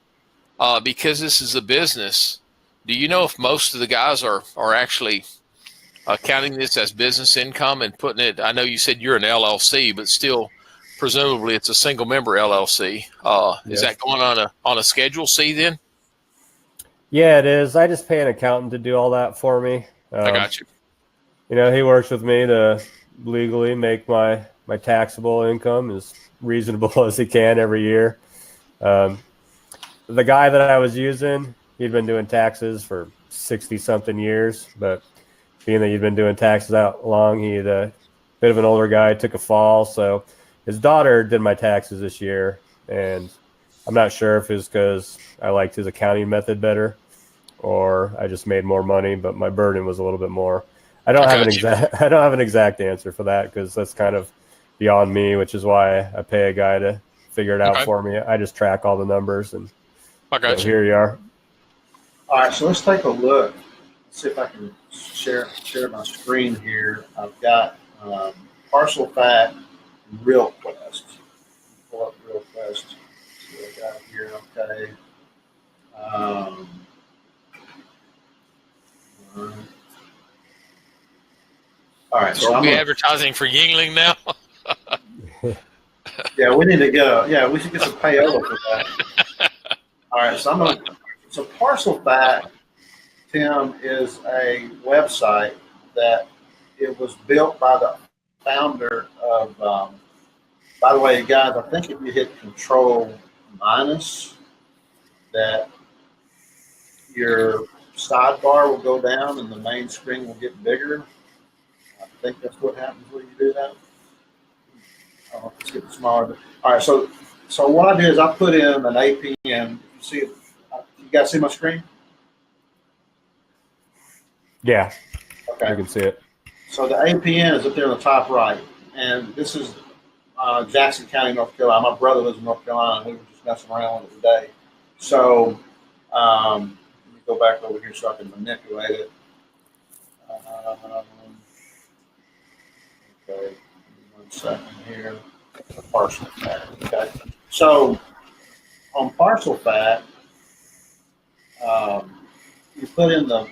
because this is a business, do you know if most of the guys are actually counting this as business income and putting it? I know you said you're an LLC, but still, presumably it's a single member LLC. Is that going on a Schedule C then? Yeah, it is. I just pay an accountant to do all that for me. I got you. He works with me to legally make my taxable income as reasonable as he can every year. The guy that I was using, he'd been doing taxes for 60-something years, but being that he'd been doing taxes that long, he'd a bit of an older guy, took a fall, so his daughter did my taxes this year, and I'm not sure if it's because I liked his accounting method better or I just made more money, but my burden was a little bit more. I don't have an exact answer for that because that's kind of beyond me, which is why I pay a guy to figure it out for me. I just track all the numbers, and here you are. All right, so let's take a look. Let's see if I can share my screen here. I've got Parcel Fact, RealQuest. Pull up RealQuest. See what I got here. Okay. All right. So are we advertising for Yingling now? Yeah, we need to get we should get some payola for that. All right, so Parcel Fact, Tim, is a website that it was built by the founder of, by the way, guys, I think if you hit Control minus, that your sidebar will go down and the main screen will get bigger. I think that's what happens when you do that. I don't know if it's getting smaller. But, all right, so what I did is I put in an APN. You see it? You guys see my screen? Yeah. Okay. I can see it. So the APN is up there on the top right, and this is Jackson County, North Carolina. My brother lives in North Carolina, and we were just messing around with it today. So let me go back over here so I can manipulate it. Okay, 1 second here. Parcel Fact. Okay, so on Parcel Fact, you put in the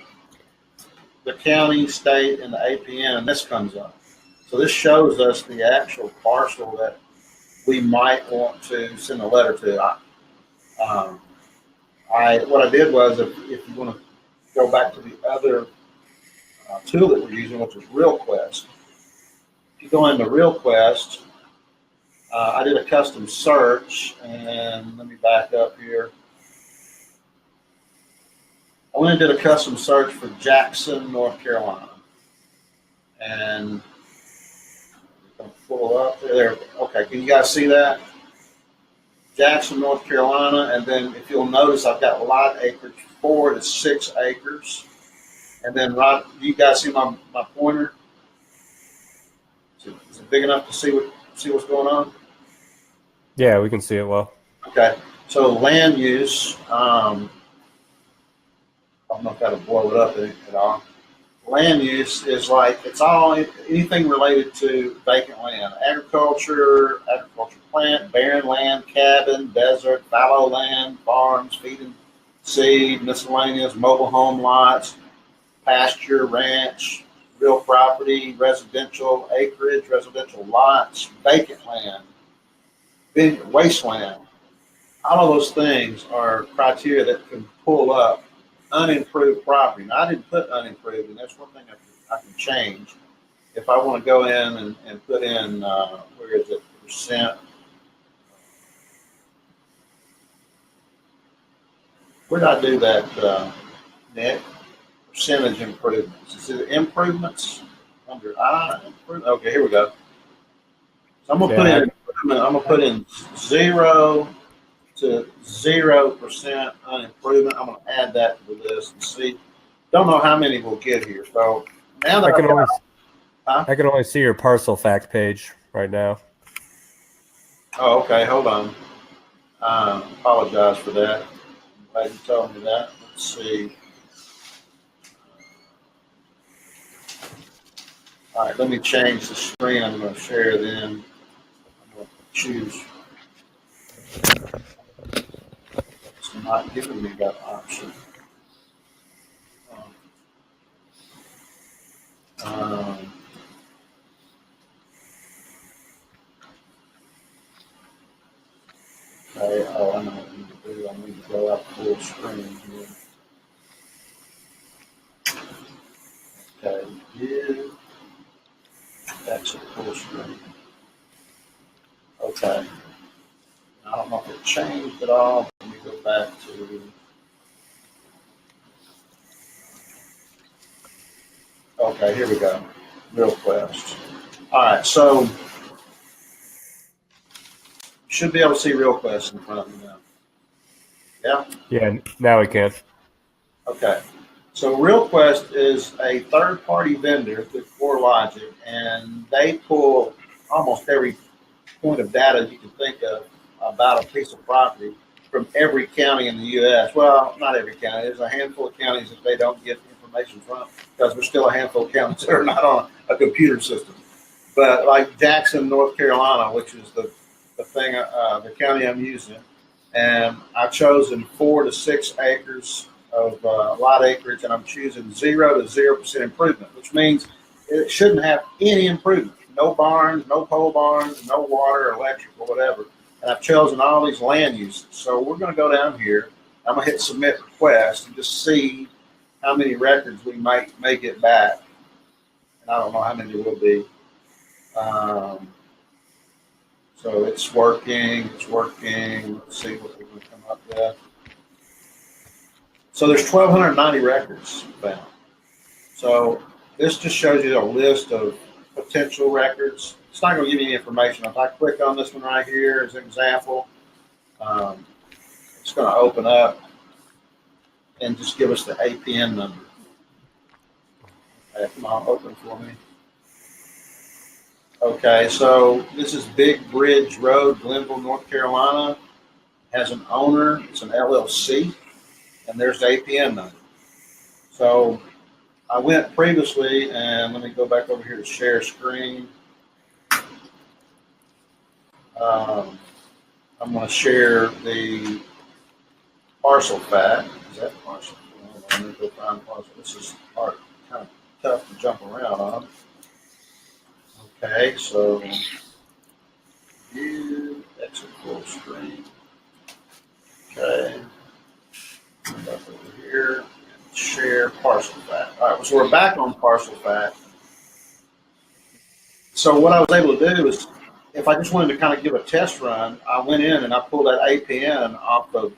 county, state, and the APN, and this comes up. So this shows us the actual parcel that we might want to send a letter to. What I did was, if you want to go back to the other tool that we're using, which is RealQuest. If you go into RealQuest, I did a custom search, and let me back up here. I went and did a custom search for Jackson, North Carolina, and I'm gonna pull up there. Okay, can you guys see that? Jackson, North Carolina, and then if you'll notice, I've got lot acreage 4 to 6 acres, and then right, do you guys see my pointer? Is it big enough to see what's going on? Yeah, we can see it well. Okay, so land use. I don't know if that'll blow it up at all. land use is like it's all anything related to vacant land, agriculture, agriculture plant, barren land, cabin, desert, fallow land, farms, feeding seed, miscellaneous, mobile home lots, pasture, ranch, real property, residential acreage, residential lots, vacant land, wasteland. All of those things are criteria that can pull up unimproved property. Now, I didn't put unimproved, and that's one thing I can change. If I want to go in and put in, where is it, percent? Where did I do that, Nick? Percentage improvements. Is it improvements? Under okay, here we go. So I'm gonna put in improvement. I'm gonna put in 0 to 0% unimprovement. I'm gonna add that to this and see. Don't know how many we'll get here. So now that I can only see your parcel fact page right now. Oh, okay. Hold on. Apologize for that. I'm glad you told me that. Let's see. All right, let me change the screen. I'm going to share then. I'm going to choose. It's not giving me that option. Okay, oh, I know what I need to do. I need to go out full screen here. Okay, view. That's a full screen. Okay. I don't know if it changed at all. Let me go back to. Okay, here we go. Real Quest. All right, so you should be able to see Real Quest in front of you now. Yeah? Yeah, now we can. Okay. So RealQuest is a third-party vendor through CoreLogic, and they pull almost every point of data you can think of about a piece of property from every county in the U.S. Well, not every county. There's a handful of counties that they don't get information from because there's still a handful of counties that are not on a computer system. But like Jackson, North Carolina, which is the thing, the county I'm using, and I've chosen 4 to 6 acres of lot acreage, and I'm choosing 0 to 0% improvement, which means it shouldn't have any improvement. No barns, no pole barns, no water, electric, or whatever. And I've chosen all these land uses. So we're going to go down here. I'm going to hit submit request and just see how many records we may get back. And I don't know how many there will be. So it's working. Let's see what we're going to come up with. So there's 1,290 records found. So this just shows you a list of potential records. It's not going to give you any information. If I click on this one right here as an example, it's going to open up and just give us the APN number. Okay, come on, open for me. Okay, so this is Big Bridge Road, Glenville, North Carolina. It has an owner. It's an LLC. And there's the APN number. So I went previously, and let me go back over here to share screen. I'm going to share the parcel fact. Is that parcel? Let me go find parcel. This is hard, kind of tough to jump around on. Okay, so view, exit full screen. Okay. Back over here and share parcel fact. All right, so we're back on parcel fact. So what I was able to do is, if I just wanted to kind of give a test run, I went in and I pulled that APN off of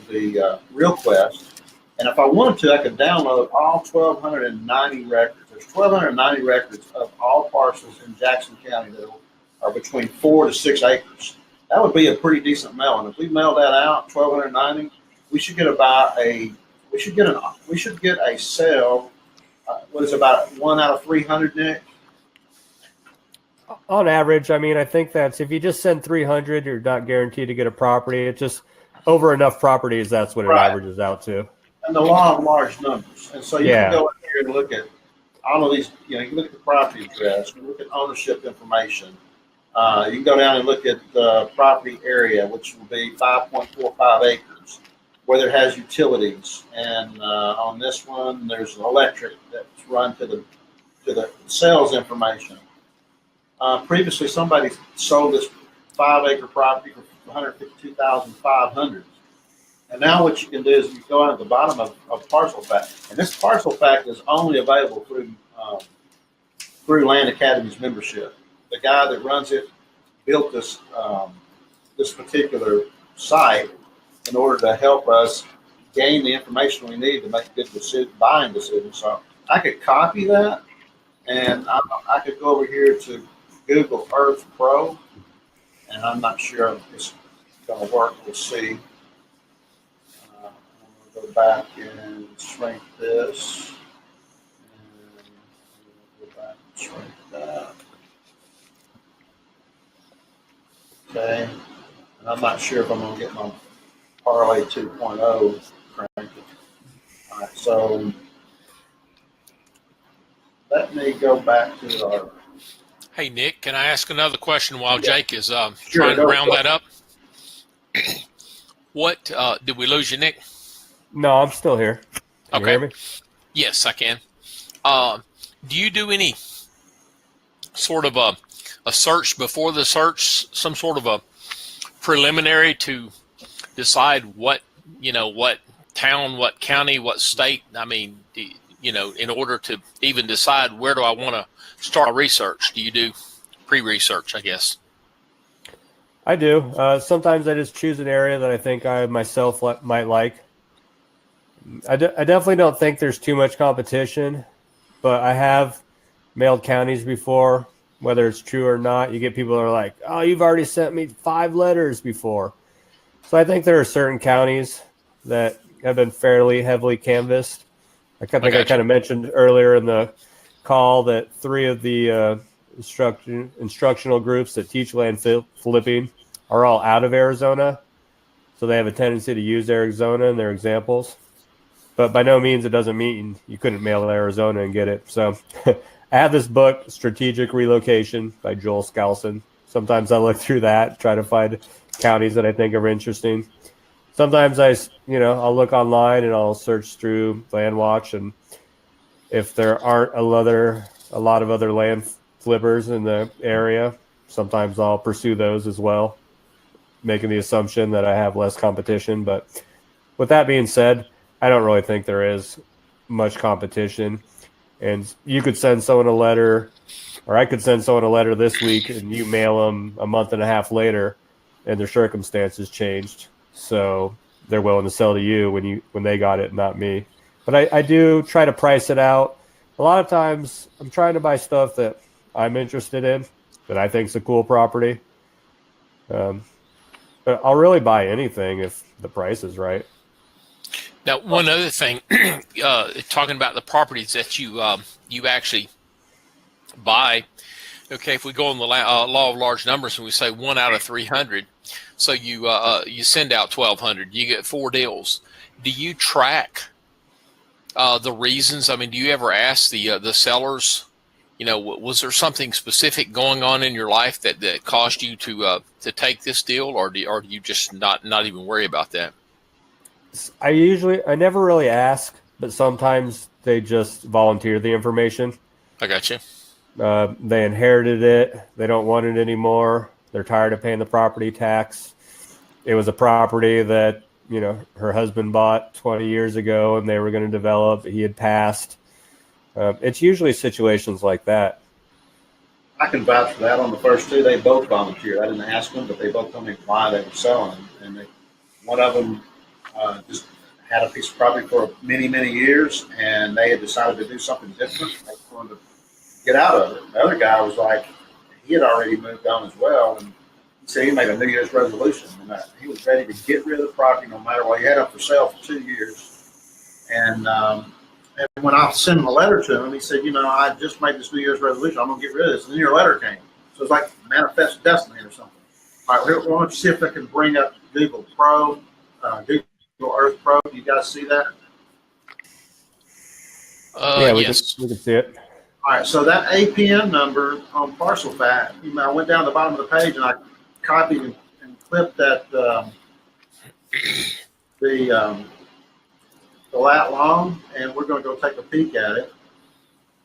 the RealQuest, and if I wanted to, I could download all 1,290 records. There's 1,290 records of all parcels in Jackson County that are between 4 to 6 acres. That would be a pretty decent mail. And if we mail that out, 1,290, we should get a sale. What is about 1 out of 300, Nick? On average, I mean, I think that's if you just send 300, you're not guaranteed to get a property. It's just over enough properties. That's what it averages out to. And the law of large numbers. And so you Yeah. can go in here and look at all of these, you can look at the property address, you can look at ownership information. You can go down and look at the property area, which will be 5.45 acres, whether it has utilities. And on this one, there's an electric that's run to the sales information. Previously, somebody sold this 5-acre property for 152,500. And now what you can do is you go out at the bottom of Parcel Fact, and this Parcel Fact is only available through Land Academy's membership. The guy that runs it built this particular site in order to help us gain the information we need to make good buying decisions. So I could copy that, and I could go over here to Google Earth Pro, and I'm not sure if it's going to work. We'll see. I'm going to go back and shrink this, and go back and shrink that. Okay, and I'm not sure if I'm going to get my Parlay 2.0 cranked. All right, so let me go back to our. Hey, Nick, can I ask another question while Jake is Sure, trying to round that up? What did we lose you, Nick? No, I'm still here. Can you hear me? Yes, I can. Do you do any sort of a search before the search, some sort of a preliminary to decide what town, what county, what state? I mean, in order to even decide where do I want to start research? Do you do pre-research, I guess? I do. Sometimes I just choose an area that I think I myself might like. I definitely don't think there's too much competition, but I have mailed counties before, whether it's true or not. You get people that are like, oh, you've already sent me 5 letters before. So I think there are certain counties that have been fairly heavily canvassed. I think I kind of mentioned earlier in the call that 3 of the instructional groups that teach land flipping are all out of Arizona. So they have a tendency to use Arizona in their examples. But by no means it doesn't mean you couldn't mail to Arizona and get it. So I have this book, Strategic Relocation by Joel Skousen. Sometimes I look through that, try to find counties that I think are interesting. Sometimes I'll look online and I'll search through LandWatch, and if there aren't a lot of other land flippers in the area, sometimes I'll pursue those as well, making the assumption that I have less competition. But with that being said, I don't really think there is much competition. And you could send someone a letter, or I could send someone a letter this week, and you mail them a month and a half later, and their circumstances changed. So they're willing to sell to you when they got it, not me. But I do try to price it out. A lot of times I'm trying to buy stuff that I'm interested in, that I think is a cool property. But I'll really buy anything if the price is right. Now, one other thing, talking about the properties that you actually buy. Okay, if we go on the law of large numbers and we say 1 out of 300, so you send out 1,200, you get 4 deals. Do you track the reasons? I mean, do you ever ask the sellers? Was there something specific going on in your life that caused you to take this deal, or do you just not even worry about that? I never really ask, but sometimes they just volunteer the information. I got you. They inherited it. They don't want it anymore. They're tired of paying the property tax. It was a property that, her husband bought 20 years ago and they were going to develop. He had passed. It's usually situations like that. I can vouch for that. On the first 2, they both volunteered. I didn't ask them, but they both told me why they were selling. And one of them just had a piece of property for many, many years, and they had decided to do something different. They wanted to get out of it. The other guy was like, he had already moved on as well, and he said he made a New Year's resolution, and he was ready to get rid of the property no matter what. He had it for sale for 2 years, and when I sent him a letter to him, he said, I just made this New Year's resolution. I'm going to get rid of this. And then your letter came. So it's like manifest destiny or something. All right, why don't you see if I can bring up Google Pro, Google Earth Pro. You guys see that? Yeah, Yes. we can see it. All right, so that APN number on Parcel Fact, I went down the bottom of the page and I copied and clipped that the the lat long, and we're going to go take a peek at it.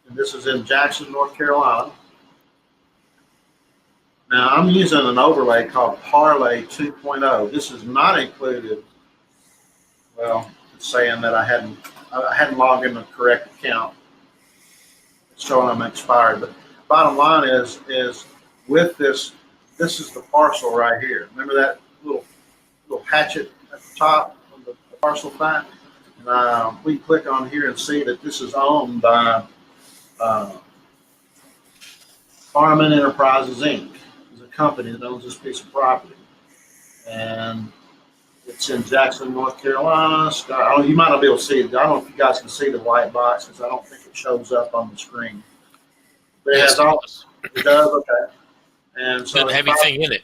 And this is in Jackson, North Carolina. Now I'm using an overlay called Parlay 2.0. This is not included. Well, it's saying that I hadn't logged in the correct account. It's showing I'm expired. But bottom line is with this is the parcel right here. Remember that little hatchet at the top of the parcel fact? And we can click on here and see that this is owned by Farming Enterprises Inc. is a company that owns this piece of property. And it's in Jackson, North Carolina. You might not be able to see it. I don't know if you guys can see the white box because I don't think it shows up on the screen. But it has all. It does, okay. And so Doesn't have anything in it.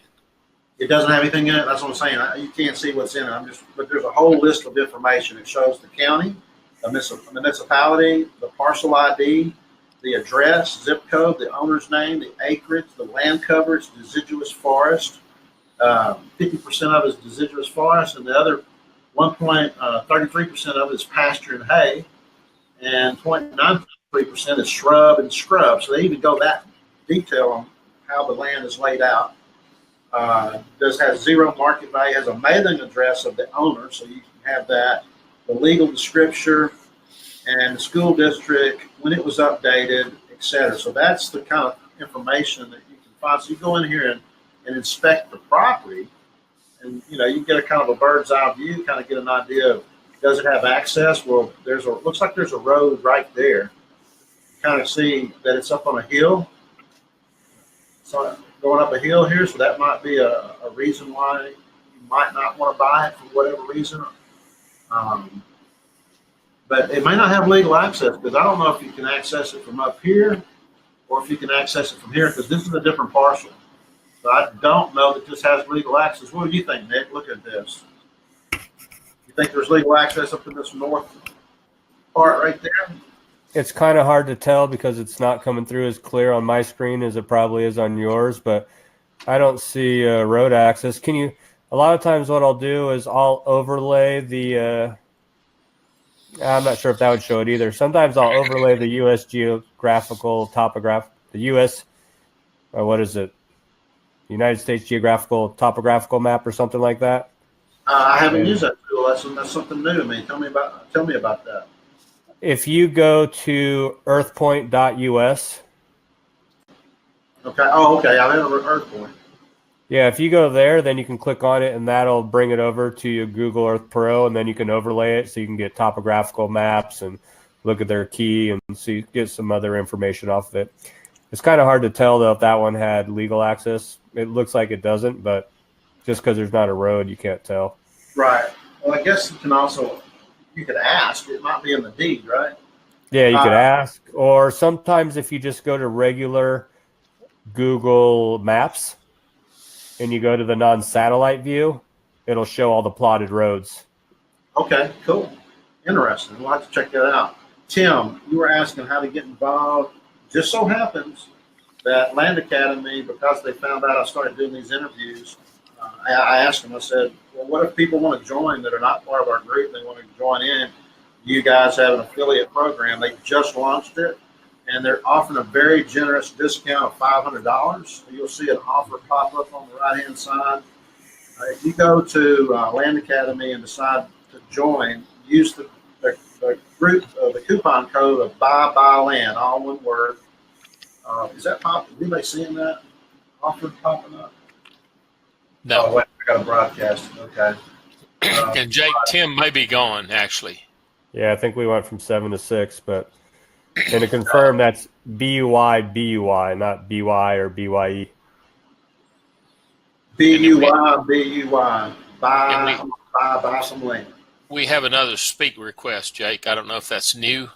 It doesn't have anything in it. That's what I'm saying. You can't see what's in it. But there's a whole list of information. It shows the county, the municipality, the parcel ID, the address, zip code, the owner's name, the acreage, the land coverage, deciduous forest. 50% of it is deciduous forest, and the other 1.33% of it is pasture and hay, and 0.93% is shrub and scrub. So they even go that detail on how the land is laid out. Does have zero market value, has a mailing address of the owner, so you can have that, the legal description, and the school district, when it was updated, etc. So that's the kind of information that you can find. So you go in here and inspect the property, and you can get a kind of a bird's eye view, kind of get an idea of, does it have access? Well, looks like there's a road right there. You kind of see that it's up on a hill. So going up a hill here, so that might be a reason why you might not want to buy it for whatever reason. But it may not have legal access, because I don't know if you can access it from up here or if you can access it from here, because this is a different parcel. So I don't know that this has legal access. What do you think, Nick? Look at this. You think there's legal access up in this north part right there? It's kind of hard to tell because it's not coming through as clear on my screen as it probably is on yours, but I don't see road access. A lot of times what I'll do is I'll overlay the, I'm not sure if that would show it either. Sometimes I'll overlay the U.S. geographical topograph, the U.S., what is it? United States Geographical Topographical Map or something like that. I haven't used that tool. That's something new to me. Tell me about that. If you go to earthpoint.us. Okay. Oh, okay. I have an Earthpoint. Yeah, if you go there, then you can click on it, and that'll bring it over to your Google Earth Pro, and then you can overlay it so you can get topographical maps and look at their key and see, get some other information off of it. It's kind of hard to tell, though, if that one had legal access. It looks like it doesn't, but just because there's not a road, you can't tell. Right. Well, I guess you could ask. It might be in the deed, right? Yeah, you could ask. Or sometimes if you just go to regular Google Maps and you go to the non-satellite view, it'll show all the plotted roads. Okay, cool. Interesting. We'll have to check that out. Tim, you were asking how to get involved. Just so happens that Land Academy, because they found out I started doing these interviews, I asked them, I said, well, what if people want to join that are not part of our group? They want to join in. You guys have an affiliate program. They just launched it, and they're offering a very generous discount of $500. So you'll see an offer pop up on the right-hand side. If you go to Land Academy and decide to join, use the group, the coupon code of buy land, all one word. Is that popping? Anybody seeing that offer popping up? No. Oh, wait, I got a broadcast. Okay. And Jake, Tim may be gone, actually. Yeah, I think we went from 7 to 6, but and to confirm, that's BUY, not BY or BYE. BUY. Buy some land. We have another speak request, Jake. I don't know if that's new.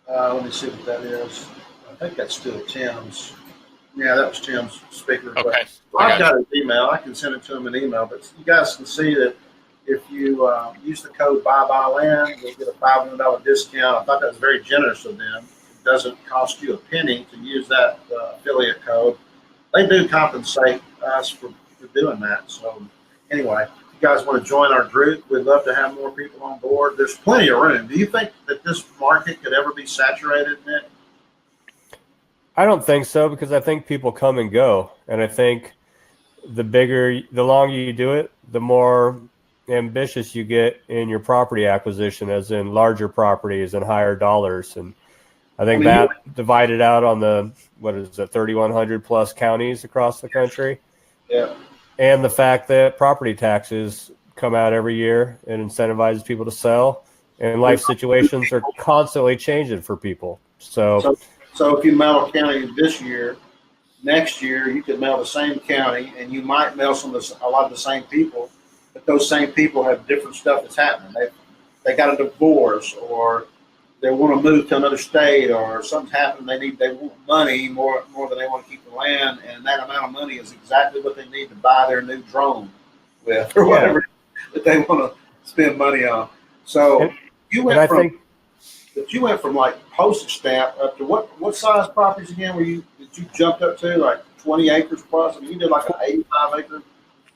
Let me see what that is. I think that's still Tim's. Yeah, that was Tim's speaker request. Okay. Well, I've got his email. I can send it to him in email, but you guys can see that if you use the code BuyBuyLand, you'll get a $500 discount. I thought that was very generous of them. It doesn't cost you a penny to use that affiliate code. They do compensate us for doing that. So anyway, if you guys want to join our group, we'd love to have more people on board. There's plenty of room. Do you think that this market could ever be saturated, Nick? I don't think so, because I think people come and go. And I think the longer you do it, the more ambitious you get in your property acquisition, as in larger properties and higher dollars. And I think that divided out on the, 3,100 plus counties across the country. Yeah. And the fact that property taxes come out every year and incentivizes people to sell, and life situations are constantly changing for people. So if you mail a county this year, next year you could mail the same county, and you might mail a lot of the same people, but those same people have different stuff that's happening. They got a divorce, or they want to move to another state, or something's happened. They want money more than they want to keep the land, and that amount of money is exactly what they need to buy their new drone with, or whatever that they want to spend money on. So you went from like postage stamp up to what size properties again that you jumped up to, like 20 acres plus? I mean, you did like an 85 acre.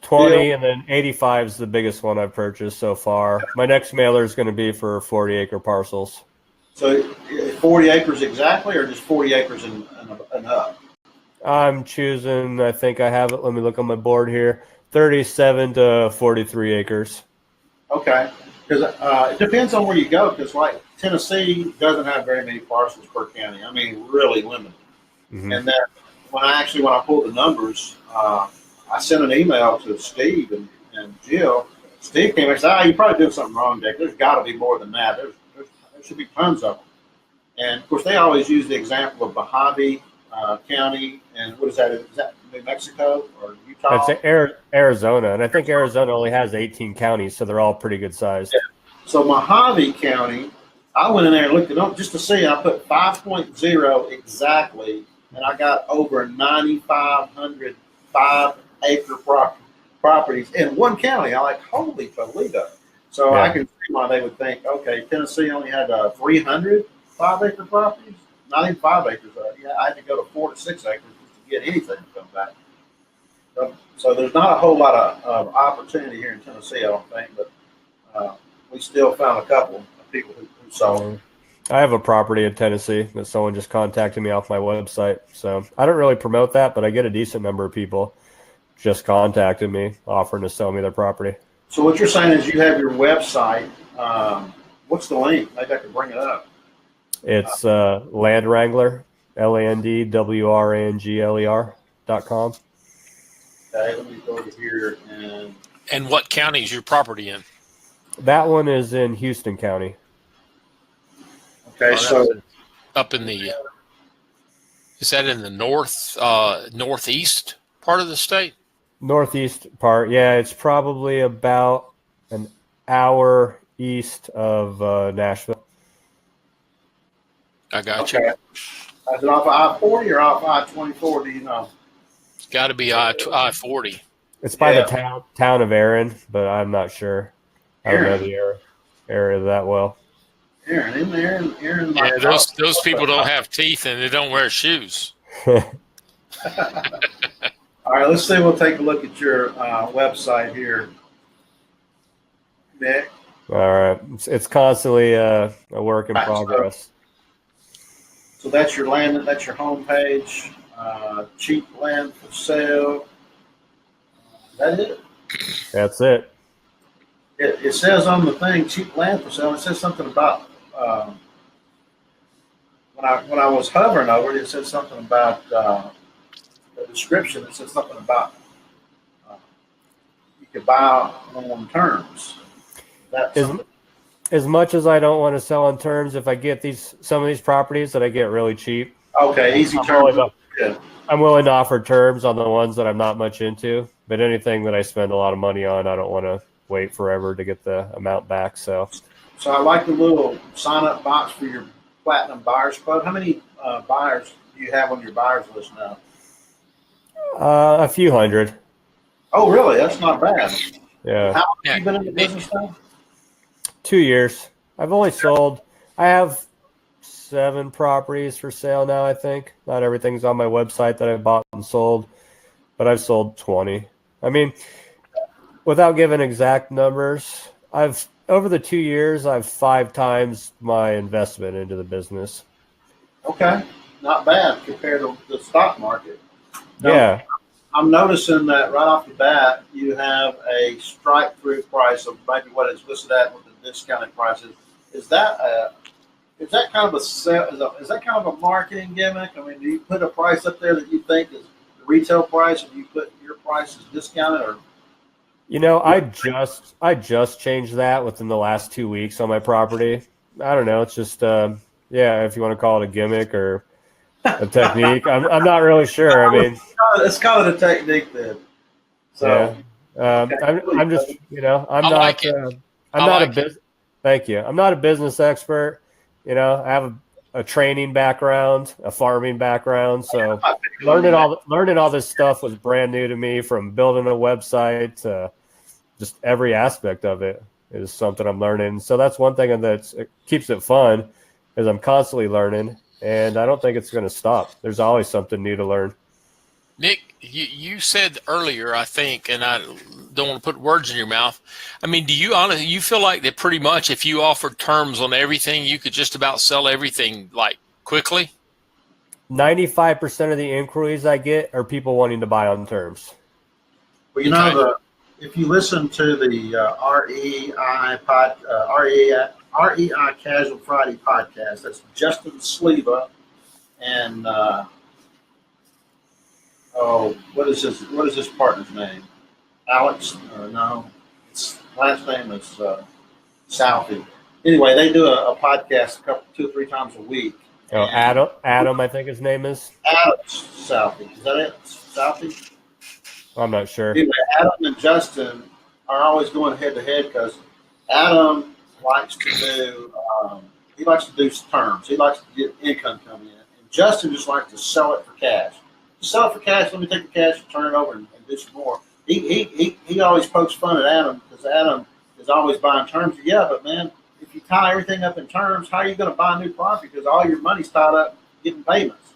20 deal. And then 85 is the biggest one I've purchased so far. My next mailer is going to be for 40 acre parcels. So 40 acres exactly, or just 40 acres and up? I'm choosing, I think I have it, let me look on my board here, 37 to 43 acres. Okay, because it depends on where you go, because like Tennessee doesn't have very many parcels per county. I mean, really limited. Mm-hmm. And then when I pulled the numbers, I sent an email to Steve and Jill. Steve came and said, you probably did something wrong, Dick. There's got to be more than that. There should be tons of them. And of course, they always use the example of Mojave County, and what is that? Is that New Mexico or Utah? That's Arizona, and I think Arizona only has 18 counties, so they're all pretty good sized. Yeah. So Mojave County, I went in there and looked it up just to see. I put 5.0 exactly, and I got over 9,500 5-acre properties in one county. I'm like, holy Toledo. So I can see why they would think, okay, Tennessee only had 300 5-acre properties. Not even 5 acres. I had to go to 4 to 6 acres just to get anything to come back. So there's not a whole lot of opportunity here in Tennessee, I don't think, but we still found a couple of people who sold. I have a property in Tennessee that someone just contacted me off my website. So I don't really promote that, but I get a decent number of people just contacted me offering to sell me their property. So what you're saying is you have your website. What's the link? Maybe I could bring it up. It's Land Wrangler, LandWrangler.com. Okay, let me go over here And what county is your property in? That one is in Houston County. Okay, so up in the is that in the northeast part of the state? Northeast part, yeah. It's probably about an hour east of Nashville. I got you. Is it off I-40 or off I-24? Do you know? It's got to be I-40. It's by the town of Aaron, but I'm not sure. I don't know the area that well. Aaron. Yeah, those people don't have teeth and they don't wear shoes. All right, let's see. We'll take a look at your website here, Nick. All right, it's constantly a work in progress. So that's your land. That's your home page. Cheap land for sale. That it? That's it. It says on the thing, cheap land for sale. It says something about when I was hovering over it. It said something about the description. It said something about you could buy on terms. As much as I don't want to sell on terms, if I get some of these properties that I get really cheap, okay, easy terms. I'm willing to offer terms on the ones that I'm not much into. But anything that I spend a lot of money on, I don't want to wait forever to get the amount back. So I like the little sign-up box for your Platinum Buyers Club. How many buyers do you have on your buyers list now? A few hundred. Oh, really? That's not bad. Yeah. How long Yeah. have you been in the business now? 2 years. I've only sold. I have 7 properties for sale now. I think not everything's on my website that I bought and sold, but I've sold 20. I mean, without giving exact numbers, I've over the 2 years, I've 5 times my investment into the business. Okay, not bad compared to the stock market. Now, Yeah. I'm noticing that right off the bat, you have a strike-through price of maybe what it's listed at with the discounted prices. Is that is that kind of is that kind of a marketing gimmick? I mean, do you put a price up there that you think is the retail price, and you put your price as discounted, or You know, I just changed that within the last 2 weeks on my property. I don't know. It's just yeah, if you want to call it a gimmick or a technique, I'm not really sure. I mean, it's kind of a technique then? yeah. So, okay, I'm just, I'm I like not it. I'm I not a like it. biz. Thank you. I'm not a business expert. I have a training background, a farming background, so I'm not picking on you, man. learning all this stuff was brand new to me. From building a website to just every aspect of it is something I'm learning. So that's one thing that keeps it fun, is I'm constantly learning, and I don't think it's going to stop. There's always something new to learn. Nick, you said earlier, I think, and I don't want to put words in your mouth. I mean, do you honestly you feel like that pretty much if you offered terms on everything, you could just about sell everything like quickly? 95% of the inquiries I get are people wanting to buy on terms. Well, Okay. if you listen to the REI Casual Friday podcast, that's Justin Sleva and what is his partner's name? Alex? No, his last name is Southey. Anyway, they do a podcast 2 or 3 times a week, Oh, and Adam, I think his name is. Alex Southey, is that it? Southey? I'm not sure. Anyway, Adam and Justin are always going head to head because Adam likes to do he likes to do terms. He likes to get income coming in, and Justin just likes to sell it for cash. Sell it for cash. Let me take the cash and turn it over and do some more. He always pokes fun at Adam because Adam is always buying terms. Yeah, but man, if you tie everything up in terms, how are you going to buy new property? Because all your money's tied up getting payments.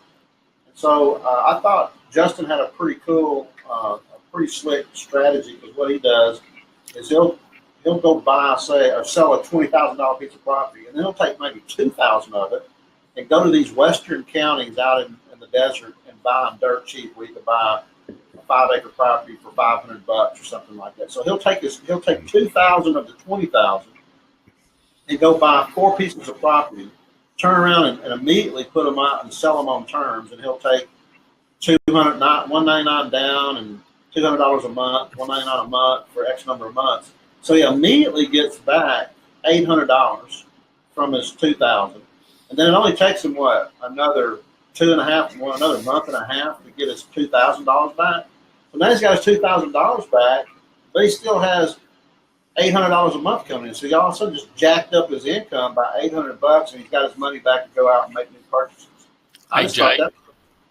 And so I thought Justin had a pretty cool, a pretty slick strategy because what he does is he'll go buy, say, or sell a $20,000 piece of property, and then he'll take maybe 2,000 of it and go to these western counties out in the desert and buy them dirt cheap, where you could buy a 5-acre property for $500 or something like that. So he'll take 2,000 of the 20,000 and go buy 4 pieces of property, turn around and immediately put them out and sell them on terms, and he'll take $199 down and $200 a month, $199 a month for X number of months. So he immediately gets back $800 from his 2,000, and then it only takes him another another month and a half to get his $2,000 back. So now he's got his $2,000 back, but he still has $800 a month coming in. So he also just jacked up his income by $800, and he's got his money back to go out and make new purchases. I Hey, just thought Jay.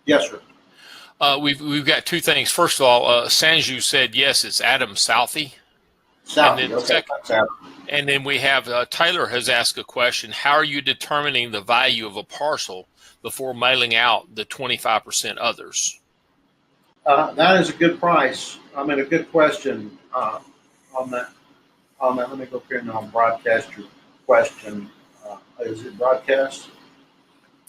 yes, sir. We've got 2 things. First of all, Sanju said yes, it's Adam Southey. Southey, And then okay. Thanks, Adam. And then we have Taylor has asked a question. How are you determining the value of a parcel before mailing out the 25% others? That is a good price. I mean, a good question on that. Let me go up here and I'll broadcast your question. Is it broadcast?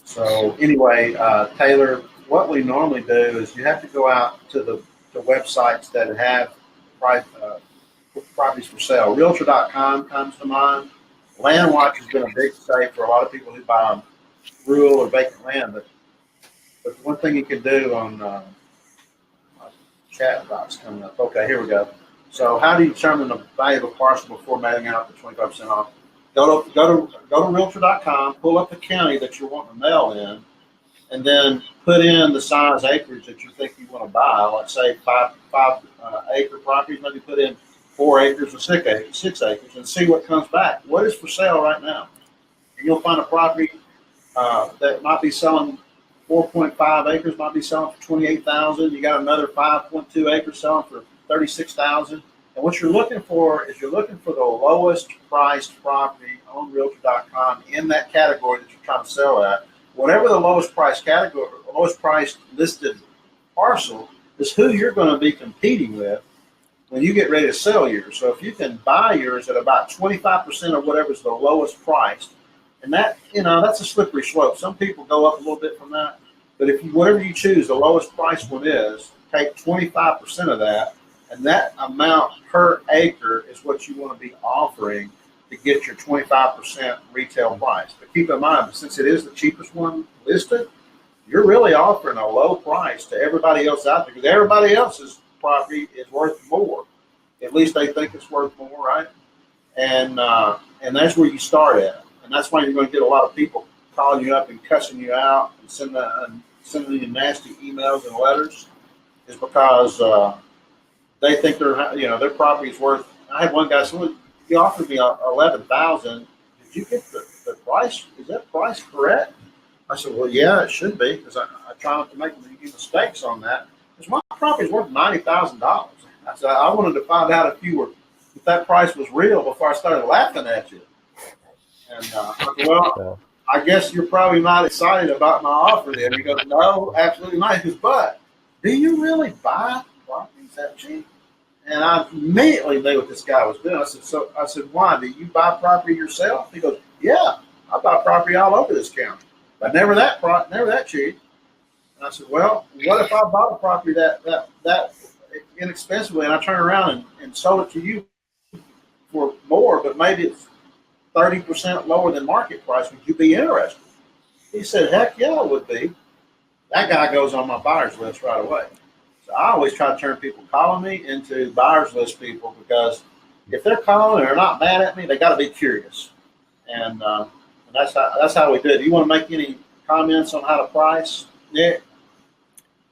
So anyway, Taylor, what we normally do is you have to go out to the websites that have properties for sale. Realtor.com comes to mind. LandWatch has been a big site for a lot of people who buy rural or vacant land. But one thing you can do on my chat box coming up. Okay, here we go. So how do you determine the value of a parcel before mailing out the 25% off? Go to Realtor.com, pull up the county that you're wanting to mail in, and then put in the size acreage that you think you want to buy. Let's say five acre properties, maybe put in 4 acres or 6 acres, and see what comes back. What is for sale right now? And you'll find a property that might be selling 4.5 acres, might be selling for $28,000. You got another 5.2 acres selling for $36,000. And And what you're looking for is you're looking for the lowest priced property on Realtor.com in that category that you're trying to sell at. Whatever the lowest price category, lowest price listed parcel is who you're going to be competing with when you get ready to sell yours. So if you can buy yours at about 25% of whatever's the lowest priced, and that, that's a slippery slope. Some people go up a little bit from that, but if you, whatever you choose, the lowest priced one is, take 25% of that, and that amount per acre is what you want to be offering to get your 25% retail price. But keep in mind, since it is the cheapest one listed, you're really offering a low price to everybody else out there, because everybody else's property is worth more. At least they think it's worth more, right? And that's where you start at. And that's why you're going to get a lot of people calling you up and cussing you out and sending you nasty emails and letters, is because they think their property is worth. I had one guy say, "Well, he offered me $11,000. Did you get the price? Is that price correct?" I said, "Well, yeah, it should be, because I try not to make any mistakes on that. Because my property is worth $90,000." I said, "I wanted to find out if that price was real before I started laughing at you." And I said, "Well, I guess you're probably not excited about my offer then." He goes, "No, absolutely not." He goes, "But do you really buy properties that cheap?" And I immediately knew what this guy was doing. I said, "Why? Do you buy property yourself?" He goes, "Yeah, I buy property all over this county, but never that cheap." And I said, "Well, what if I bought a property that inexpensively, and I turn around and sold it to you for more, but maybe it's 30% lower than market price? Would you be interested?" He said, "Heck yeah, I would be." That guy goes on my buyer's list right away. So I always try to turn people calling me into buyer's list people, because if they're calling and they're not mad at me, they got to be curious. And that's how we do it. Do you want to make any comments on how to price, Nick?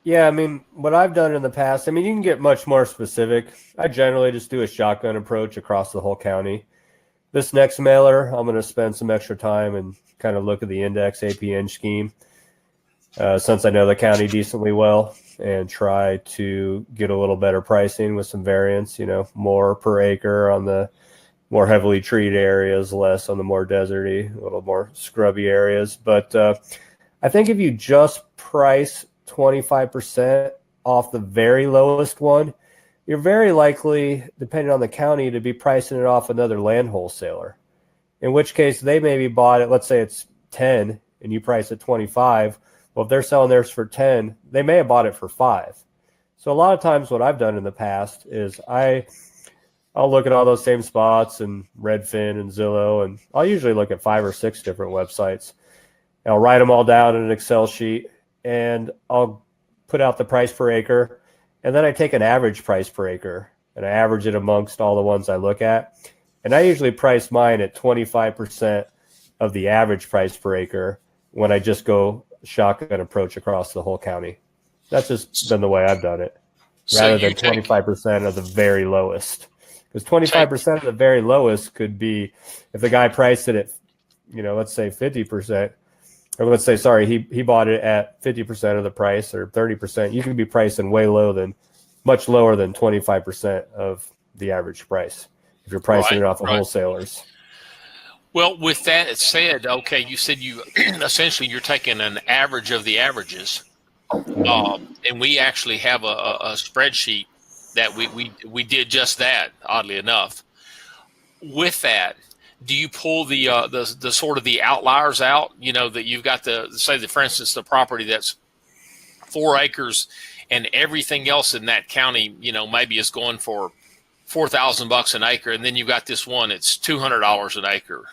Yeah, I mean, what I've done in the past, I mean, you can get much more specific. I generally just do a shotgun approach across the whole county. This next mailer, I'm going to spend some extra time and kind of look at the index APN scheme, since I know the county decently well, and try to get a little better pricing with some variance, more per acre on the more heavily treated areas, less on the more deserty, a little more scrubby areas. But I think if you just price 25% off the very lowest one, you're very likely, depending on the county, to be pricing it off another land wholesaler, in which case they maybe bought it, let's say it's 10 and you price it 25. Well, if they're selling theirs for 10, they may have bought it for 5. So a lot of times what I've done in the past is I'll look at all those same spots and Redfin and Zillow, and I'll usually look at 5 or 6 different websites. And I'll write them all down in an Excel sheet, and I'll put out the price per acre. And then I take an average price per acre and I average it amongst all the ones I look at. And I usually price mine at 25% of the average price per acre when I just go shotgun approach across the whole county. That's just been the way I've done it, rather than 25% of the very lowest. Because 25% of the very lowest could be, if the guy priced it at, let's say 50%, or let's say, sorry, he bought it at 50% of the price or 30%, you could be pricing much lower than 25% of the average price if you're pricing it off of wholesalers. Well, with that said, okay, you said you essentially you're taking an average of the averages, and we actually have a spreadsheet that we did just that. Oddly enough, with that, do you pull the sort of the outliers out? That you've got for instance, the property that's 4 acres, and everything else in that county, maybe is going for $4,000 an acre, and then you've got this one, it's $200 an acre.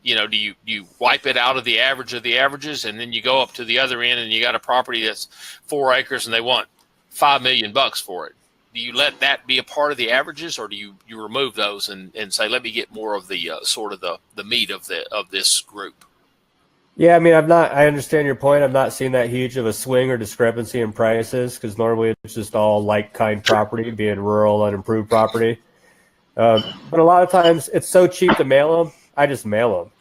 Do you wipe it out of the average of the averages, and then you go up to the other end and you got a property that's 4 acres and they want $5 million for it? Do you let that be a part of the averages, or do you remove those and say, let me get more of the sort of the meat of this group? Yeah, I mean, I understand your point. I've not seen that huge of a swing or discrepancy in prices, because normally it's just all like-kind property, being rural, unimproved property. But a lot of times it's so cheap to mail them, I just mail them.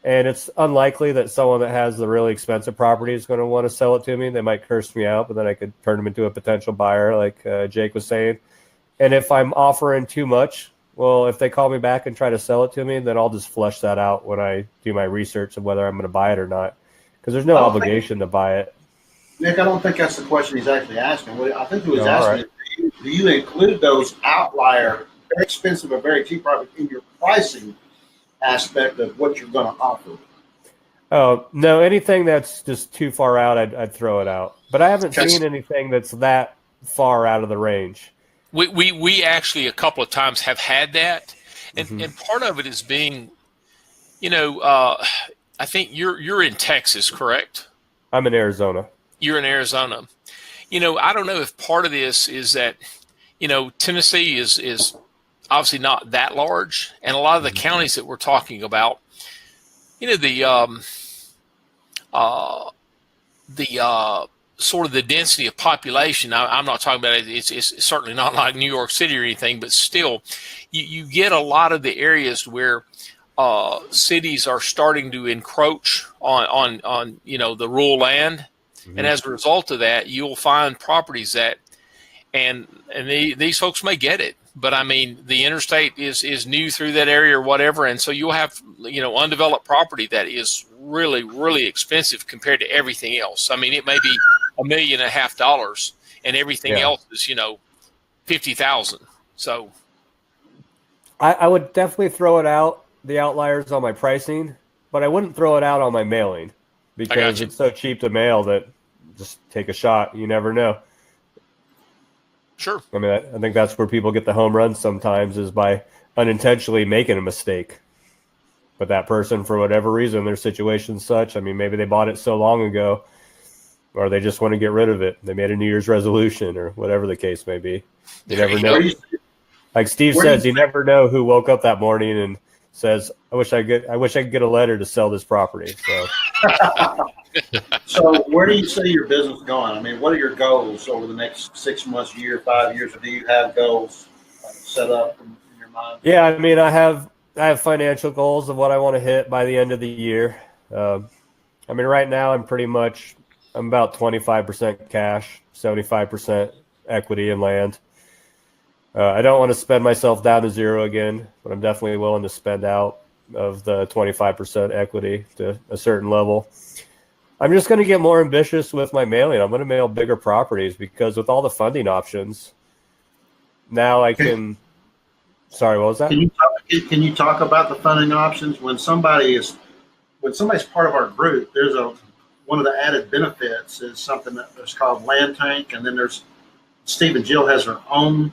And it's unlikely that someone that has the really expensive property is going to want to sell it to me. They might curse me out, but then I could turn them into a potential buyer, like Jake was saying. And if I'm offering too much, well, if they call me back and try to sell it to me, then I'll just flush that out when I do my research of whether I'm going to buy it or not. Because there's no obligation to buy it. Nick, I don't think that's the question he's actually asking. What I think he was Oh, asking is, do you include those outlier, very expensive or very cheap properties in your pricing aspect of what you're going to offer? Oh, no, anything that's just too far out, I'd throw it out. But I haven't seen anything that's that far out of the range. We actually a couple of times have had that, and part of it is being, I think you're in Texas, correct? I'm in Arizona. You're in Arizona. I don't know if part of this is that, Tennessee is obviously not that large, and a lot of the counties that we're talking about, the sort of the density of population. I'm not talking about it. It's certainly not like New York City or anything, but still, you get a lot of the areas where cities are starting to encroach on the rural land, and as a result of that, you'll find properties that, and these folks may get it, but I mean the interstate is new through that area or whatever, and so you'll have undeveloped property that is really, really expensive compared to everything else. I mean, it may be $1.5 million, and everything else is $50,000. So I would definitely throw it out, the outliers on my pricing, but I wouldn't throw it out on my mailing because it's so cheap to mail that just take a shot. You never know. Sure. I mean, I think that's where people get the home runs sometimes, is by unintentionally making a mistake. But that person, for whatever reason, their situation's such, I mean, maybe they bought it so long ago, or they just want to get rid of it. They made a New Year's resolution or whatever the case may be. You never know. Like Steve says, you never know who woke up that morning and says, I wish I could get a letter to sell this property. So So where do you see your business going? I mean, what are your goals over the next 6 months, year, 5 years? Or do you have goals set up in your mind? Yeah, I mean, I have financial goals of what I want to hit by the end of the year. I mean, right now I'm about 25% cash, 75% equity in land. I don't want to spend myself down to zero again, but I'm definitely willing to spend out of the 25% equity to a certain level. I'm just going to get more ambitious with my mailing. I'm going to mail bigger properties because with all the funding options, now I can. Sorry, what was that? Can you talk about the funding options when somebody's part of our group? There's one of the added benefits is something that's called Land Tank, and then there's Steve and Jill has their own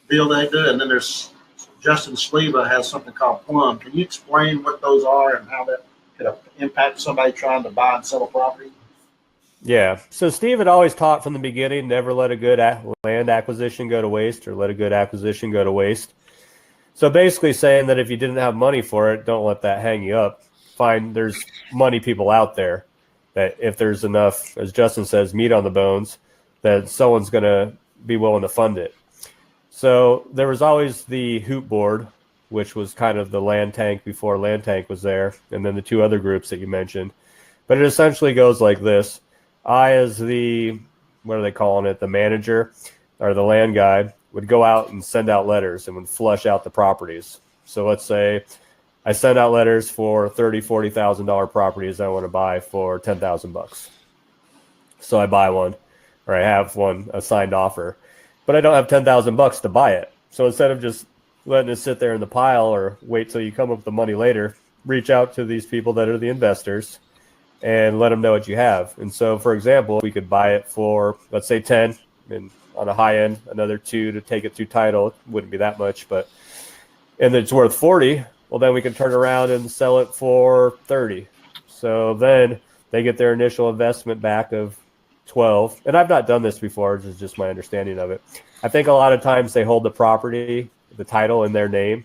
deal they do, and then there's Justin Sliger has something called Plum. Can you explain what those are and how that could impact somebody trying to buy and sell a property? Yeah. So Steve had always taught from the beginning, never let a good land acquisition go to waste, or let a good acquisition go to waste. So basically saying that if you didn't have money for it, don't let that hang you up. There's money people out there that if there's enough, as Justin says, meat on the bones, that someone's going to be willing to fund it. So there was always the Hoop Board, which was kind of the Land Tank before Land Tank was there, and then the two other groups that you mentioned. But it essentially goes like this. I, as the, what are they calling it, the manager or the land guy, would go out and send out letters and would flush out the properties. So let's say I send out letters for $30,000, $40,000 properties I want to buy for $10,000. So I buy one, or I have one, a signed offer, but I don't have $10,000 to buy it. So instead of just letting it sit there in the pile or wait till you come up with the money later, reach out to these people that are the investors and let them know what you have. And so, for example, we could buy it for, let's say 10, and on a high end, another 2 to take it through title. It wouldn't be that much, and it's worth 40. Well, then we can turn around and sell it for 30. So then they get their initial investment back of 12. And I've not done this before. This is just my understanding of it. I think a lot of times they hold the property, the title in their name.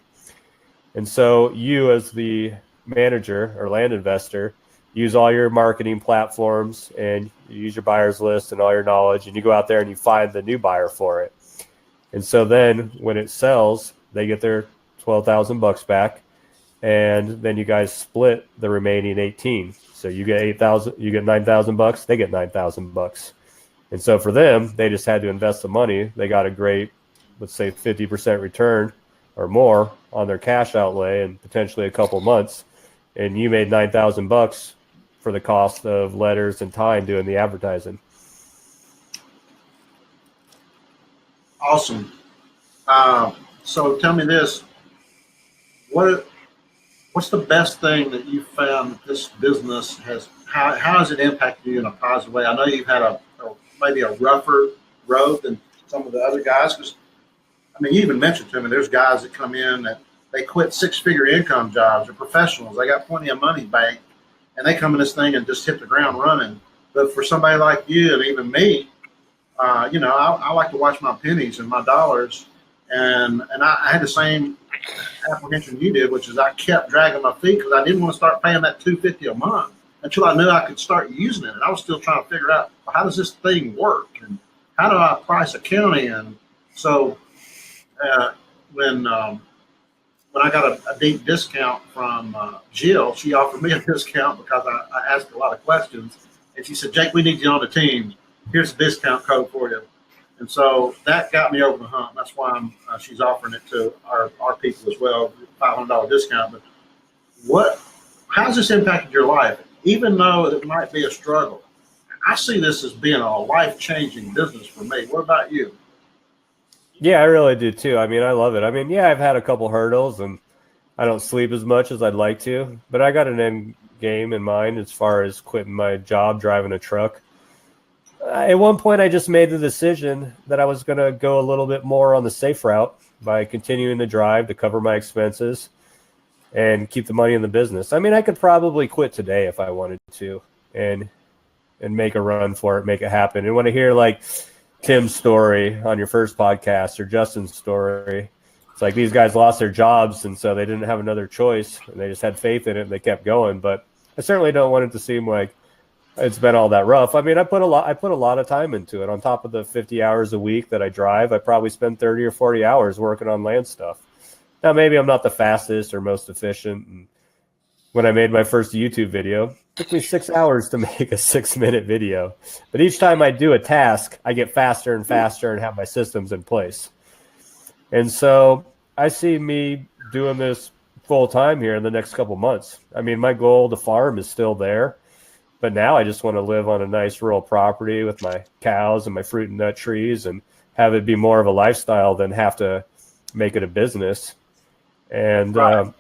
And so you, as the manager or land investor, use all your marketing platforms and you use your buyer's list and all your knowledge, and you go out there and you find the new buyer for it. And so then when it sells, they get their $12,000 back, and then you guys split the remaining 18. So you get 8,000, you get $9,000, they get $9,000. And so for them, they just had to invest the money. They got a great let's say 50% return or more on their cash outlay in potentially a couple months, and you made $9,000 for the cost of letters and time doing the advertising. Awesome. So tell me this: what's the best thing that you found that this business has? How has it impacted you in a positive way? I know you've had maybe a rougher road than some of the other guys. Because I mean, you even mentioned to me there's guys that come in that they quit six-figure income jobs. They're professionals. They got plenty of money banked, and they come in this thing and just hit the ground running. But for somebody like you and even me, I like to watch my pennies and my dollars, and I had the same apprehension you did, which is I kept dragging my feet because I didn't want to start paying that $250 a month until I knew I could start using it. And I was still trying to figure out, well, how does this thing work, and how do I price a county? And so when I got a deep discount from Jill, she offered me a discount because I asked a lot of questions, and she said, "Jake, we need you on the team. Here's a discount code for you." And so that got me over the hump. That's why she's offering it to our people as well, $500 discount. But how's this impacted your life? Even though it might be a struggle, I see this as being a life-changing business for me. What about you? Yeah, I really do too. I mean, I love it. I mean, yeah, I've had a couple hurdles and I don't sleep as much as I'd like to, but I got an end game in mind as far as quitting my job driving a truck. At one point, I just made the decision that I was going to go a little bit more on the safe route by continuing the drive to cover my expenses and keep the money in the business. I mean, I could probably quit today if I wanted to and make a run for it, make it happen. And when I hear like Tim's story on your first podcast or Justin's story, it's like these guys lost their jobs, and so they didn't have another choice, and they just had faith in it, and they kept going. But I certainly don't want it to seem like it's been all that rough. I mean, I put a lot of time into it. On top of the 50 hours a week that I drive, I probably spend 30 or 40 hours working on land stuff. Now, maybe I'm not the fastest or most efficient. And when I made my first YouTube video, it took me 6 hours to make a 6-minute video. But each time I do a task, I get faster and faster and have my systems in place. And so I see me doing this full time here in the next couple months. I mean, my goal to farm is still there. But now I just want to live on a nice rural property with my cows and my fruit and nut trees and have it be more of a lifestyle than have to make it a business. And right.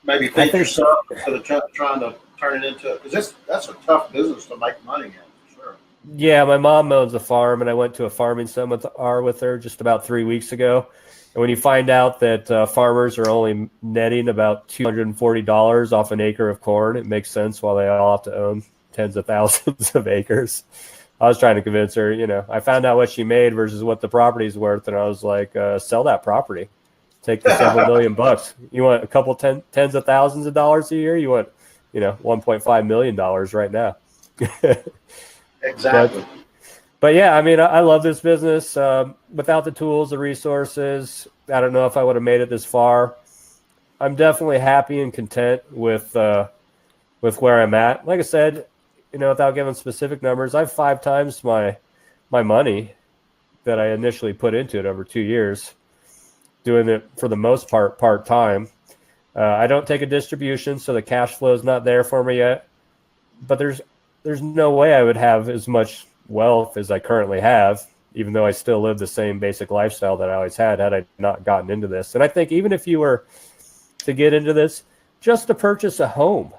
Maybe feed yourself instead of trying to turn it into, because that's a tough business to make money in, for sure. Yeah, my mom owns a farm, and I went to a farming seminar with her just about 3 weeks ago. And when you find out that farmers are only netting about $240 off an acre of corn, it makes sense why they all have to own tens of thousands of acres. I was trying to convince her, I found out what she made versus what the property's worth. And I was like, sell that property, take the several $1 million. You want a couple tens of thousands of dollars a year? You want, $1.5 million right now. Exactly. But yeah, I mean, I love this business. Without the tools, the resources, I don't know if I would have made it this far. I'm definitely happy and content with where I'm at. Like I said, without giving specific numbers, I have 5 times my money that I initially put into it over 2 years, doing it for the most part time. I don't take a distribution, so the cash flow is not there for me yet. But there's no way I would have as much wealth as I currently have, even though I still live the same basic lifestyle that I always had I not gotten into this. And I think even if you were to get into this, just to purchase a home,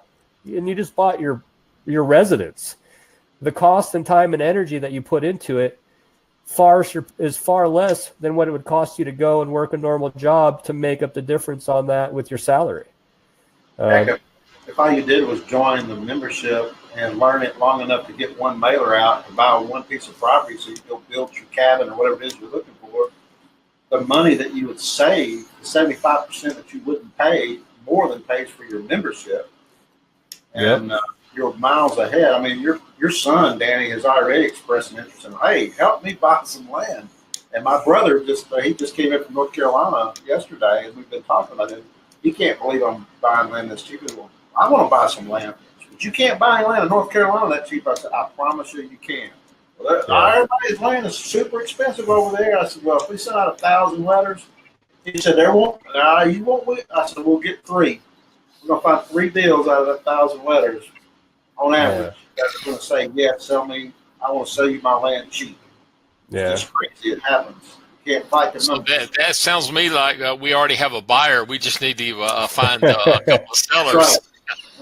and you just bought your residence, the cost and time and energy that you put into it is far less than what it would cost you to go and work a normal job to make up the difference on that with your salary. If all you did was join the membership and learn it long enough to get one mailer out to buy one piece of property so you go build your cabin or whatever it is you're looking for, the money that you would save, the 75% that you wouldn't pay, more than pays for your membership. And you're miles ahead. I mean, your son, Danny, has already expressed an interest in, hey, help me buy some land. And my brother he just came in from North Carolina yesterday, and we've been talking about it. He can't believe I'm buying land this cheap. Well, I want to buy some land, but you can't buy any land in North Carolina that cheap. I said, I promise you, you can. Well, everybody's land is super expensive over there. I said, well, if we send out 1,000 letters, he said, there won't, you won't win. I said, we'll get 3. We're going to find 3 deals out of 1,000 letters on average. That are going to say, yeah, I want to sell you my land cheap. Yeah. It's just crazy. It happens. You can't fight the So numbers. that sounds to me like we already have a buyer. We just need to find a couple of sellers. Right.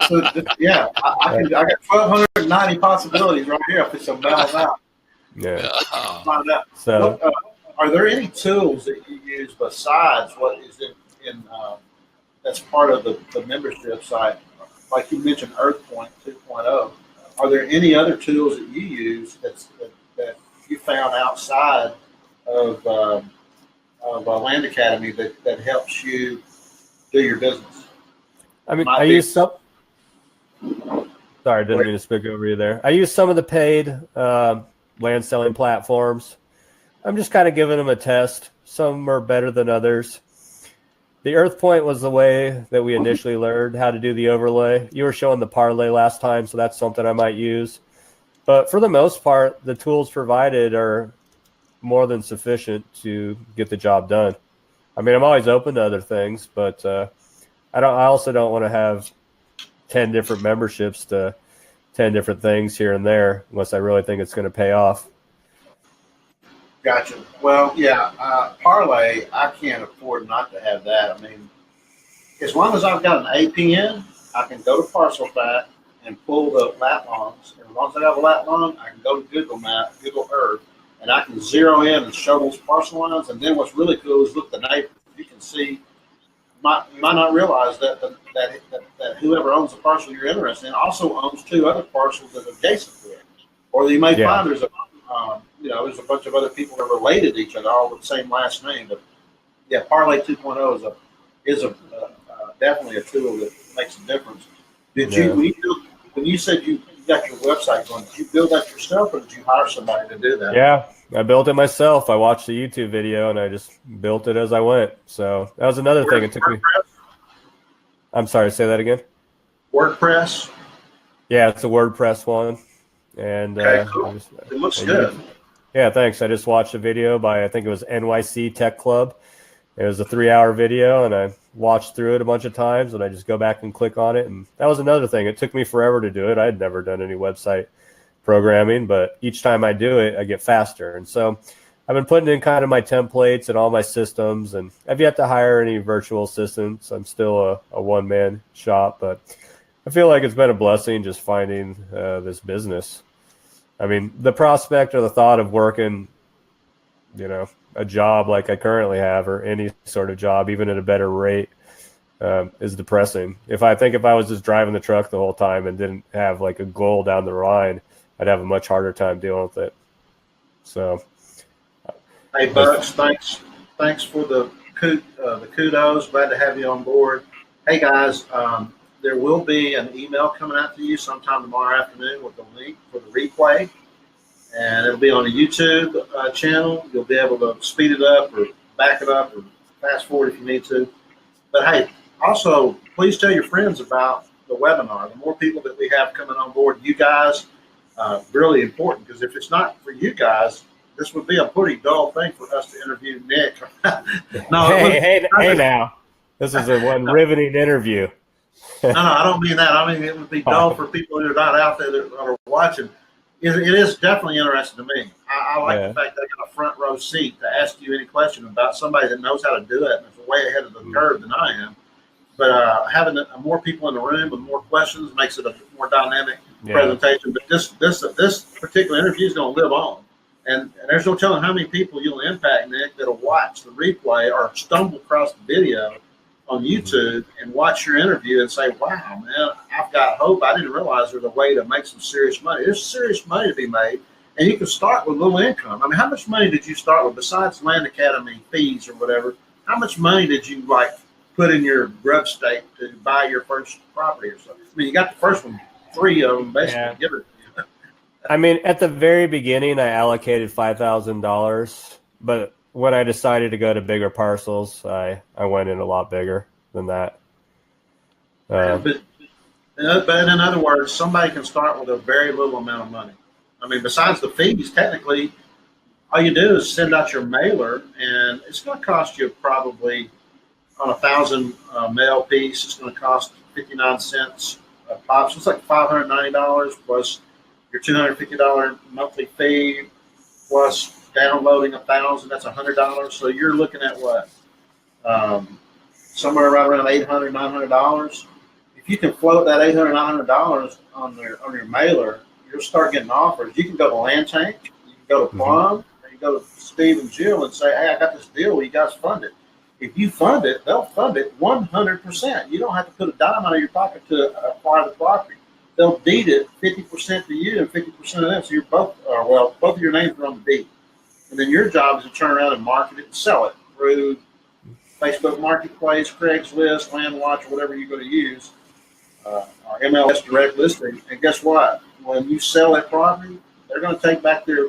So, yeah, I got 1,290 possibilities right here. If it's a balance out, Yeah. find out. So, Are there any tools that you use besides what is in that's part of the membership site? Like you mentioned, EarthPoint 2.0. Are there any other tools that you use that you found outside of Land Academy that helps you do your business? I mean, I use some. Sorry, didn't mean to speak over you there. I use some of the paid land selling platforms. I'm just kind of giving them a test. Some are better than others. The EarthPoint was the way that we initially learned how to do the overlay. You were showing the parlay last time, so that's something I might use. But for the most part, the tools provided are more than sufficient to get the job done. I mean, I'm always open to other things, but I also don't want to have 10 different memberships to 10 different things here and there unless I really think it's going to pay off. Gotcha. Well, yeah, parlay, I can't afford not to have that. I mean, as long as I've got an APN, I can go to Parcel and pull the lat longs. And as long as I have a lat long, I can go to Google Earth, and I can zero in and show those parcel lines. And then what's really cool is look at the neighbors. You can see, you might not realize that whoever owns the parcel you're interested in also owns 2 other parcels that are adjacent to it. Or you may find there's a bunch of other people that are related to each other, all with the same last name. But yeah, Parlay 2.0 is definitely a tool that makes a difference. When you said you got your website going, did you build that yourself, or did you hire somebody to do that? Yeah, I built it myself. I watched the YouTube video and I just built it as I went. So that was another thing. It took me. I'm sorry, say that again. WordPress. Yeah, it's a WordPress one, and cool. It looks good. Yeah, thanks. I just watched a video by, I think it was NYC Tech Club. It was a 3-hour video, and I watched through it a bunch of times, and I just go back and click on it. And that was another thing. It took me forever to do it. I had never done any website programming, but each time I do it, I get faster. And so I've been putting in kind of my templates and all my systems, and I've yet to hire any virtual assistants. I'm still a one-man shop, but I feel like it's been a blessing just finding this business. I mean, the prospect or the thought of working, a job like I currently have, or any sort of job, even at a better rate, is depressing. If I was just driving the truck the whole time and didn't have like a goal down the line, I'd have a much harder time dealing with it. So, hey Bucks, thanks for the kudos. Glad to have you on board. Hey guys, there will be an email coming out to you sometime tomorrow afternoon with the link for the replay, and it'll be on the YouTube channel. You'll be able to speed it up or back it up or fast forward if you need to. But hey, also please tell your friends about the webinar. The more people that we have coming on board, you guys, really important, because if it's not for you guys, this would be a pretty dull thing for us to interview Nick. No, hey now, this is one riveting interview. No, I don't mean that. I mean it would be dull for people who are not out there that are watching. It is definitely interesting to me. I like the fact that I got a front row seat to ask you any question about somebody that knows how to do it and is way ahead of the curve than I am. But having more people in the room with more questions makes it a more dynamic presentation. But this particular interview is going to live on. And there's no telling how many people you'll impact, Nick, that'll watch the replay or stumble across the video on YouTube and watch your interview and say, wow, man, I've got hope. I didn't realize there's a way to make some serious money. There's serious money to be made, and you can start with little income. I mean, how much money did you start with besides Land Academy fees or whatever? How much money did you put in your grub stake to buy your first property or something? I mean, you got the first one, 3 of them basically give it. I mean, at the very beginning, I allocated $5,000, but when I decided to go to bigger parcels, I went in a lot bigger than that. But in other words, somebody can start with a very little amount of money. I mean, besides the fees, technically, all you do is send out your mailer, and it's going to cost you probably on 1,000 mail piece. It's going to cost 59 cents a pop. So it's like $590 plus your $250 monthly fee plus downloading 1,000. That's $100. So you're looking at what? Somewhere right around $800, $900. If you can float that $800, $900 on your mailer, you'll start getting offers. You can go to Land Tank, you can go to Plum, or you go to Steve and Jill and say, "Hey, I got this deal. Will you guys fund it?" If you fund it, they'll fund it 100%. You don't have to put a dime out of your pocket to acquire the property. They'll deed it 50% to you and 50% of them. So you're both of your names are on the deed. And then your job is to turn around and market it and sell it through Facebook Marketplace, Craigslist, Landwatch, whatever you're going to use, or MLS direct listing. And guess what? When you sell that property, they're going to take back their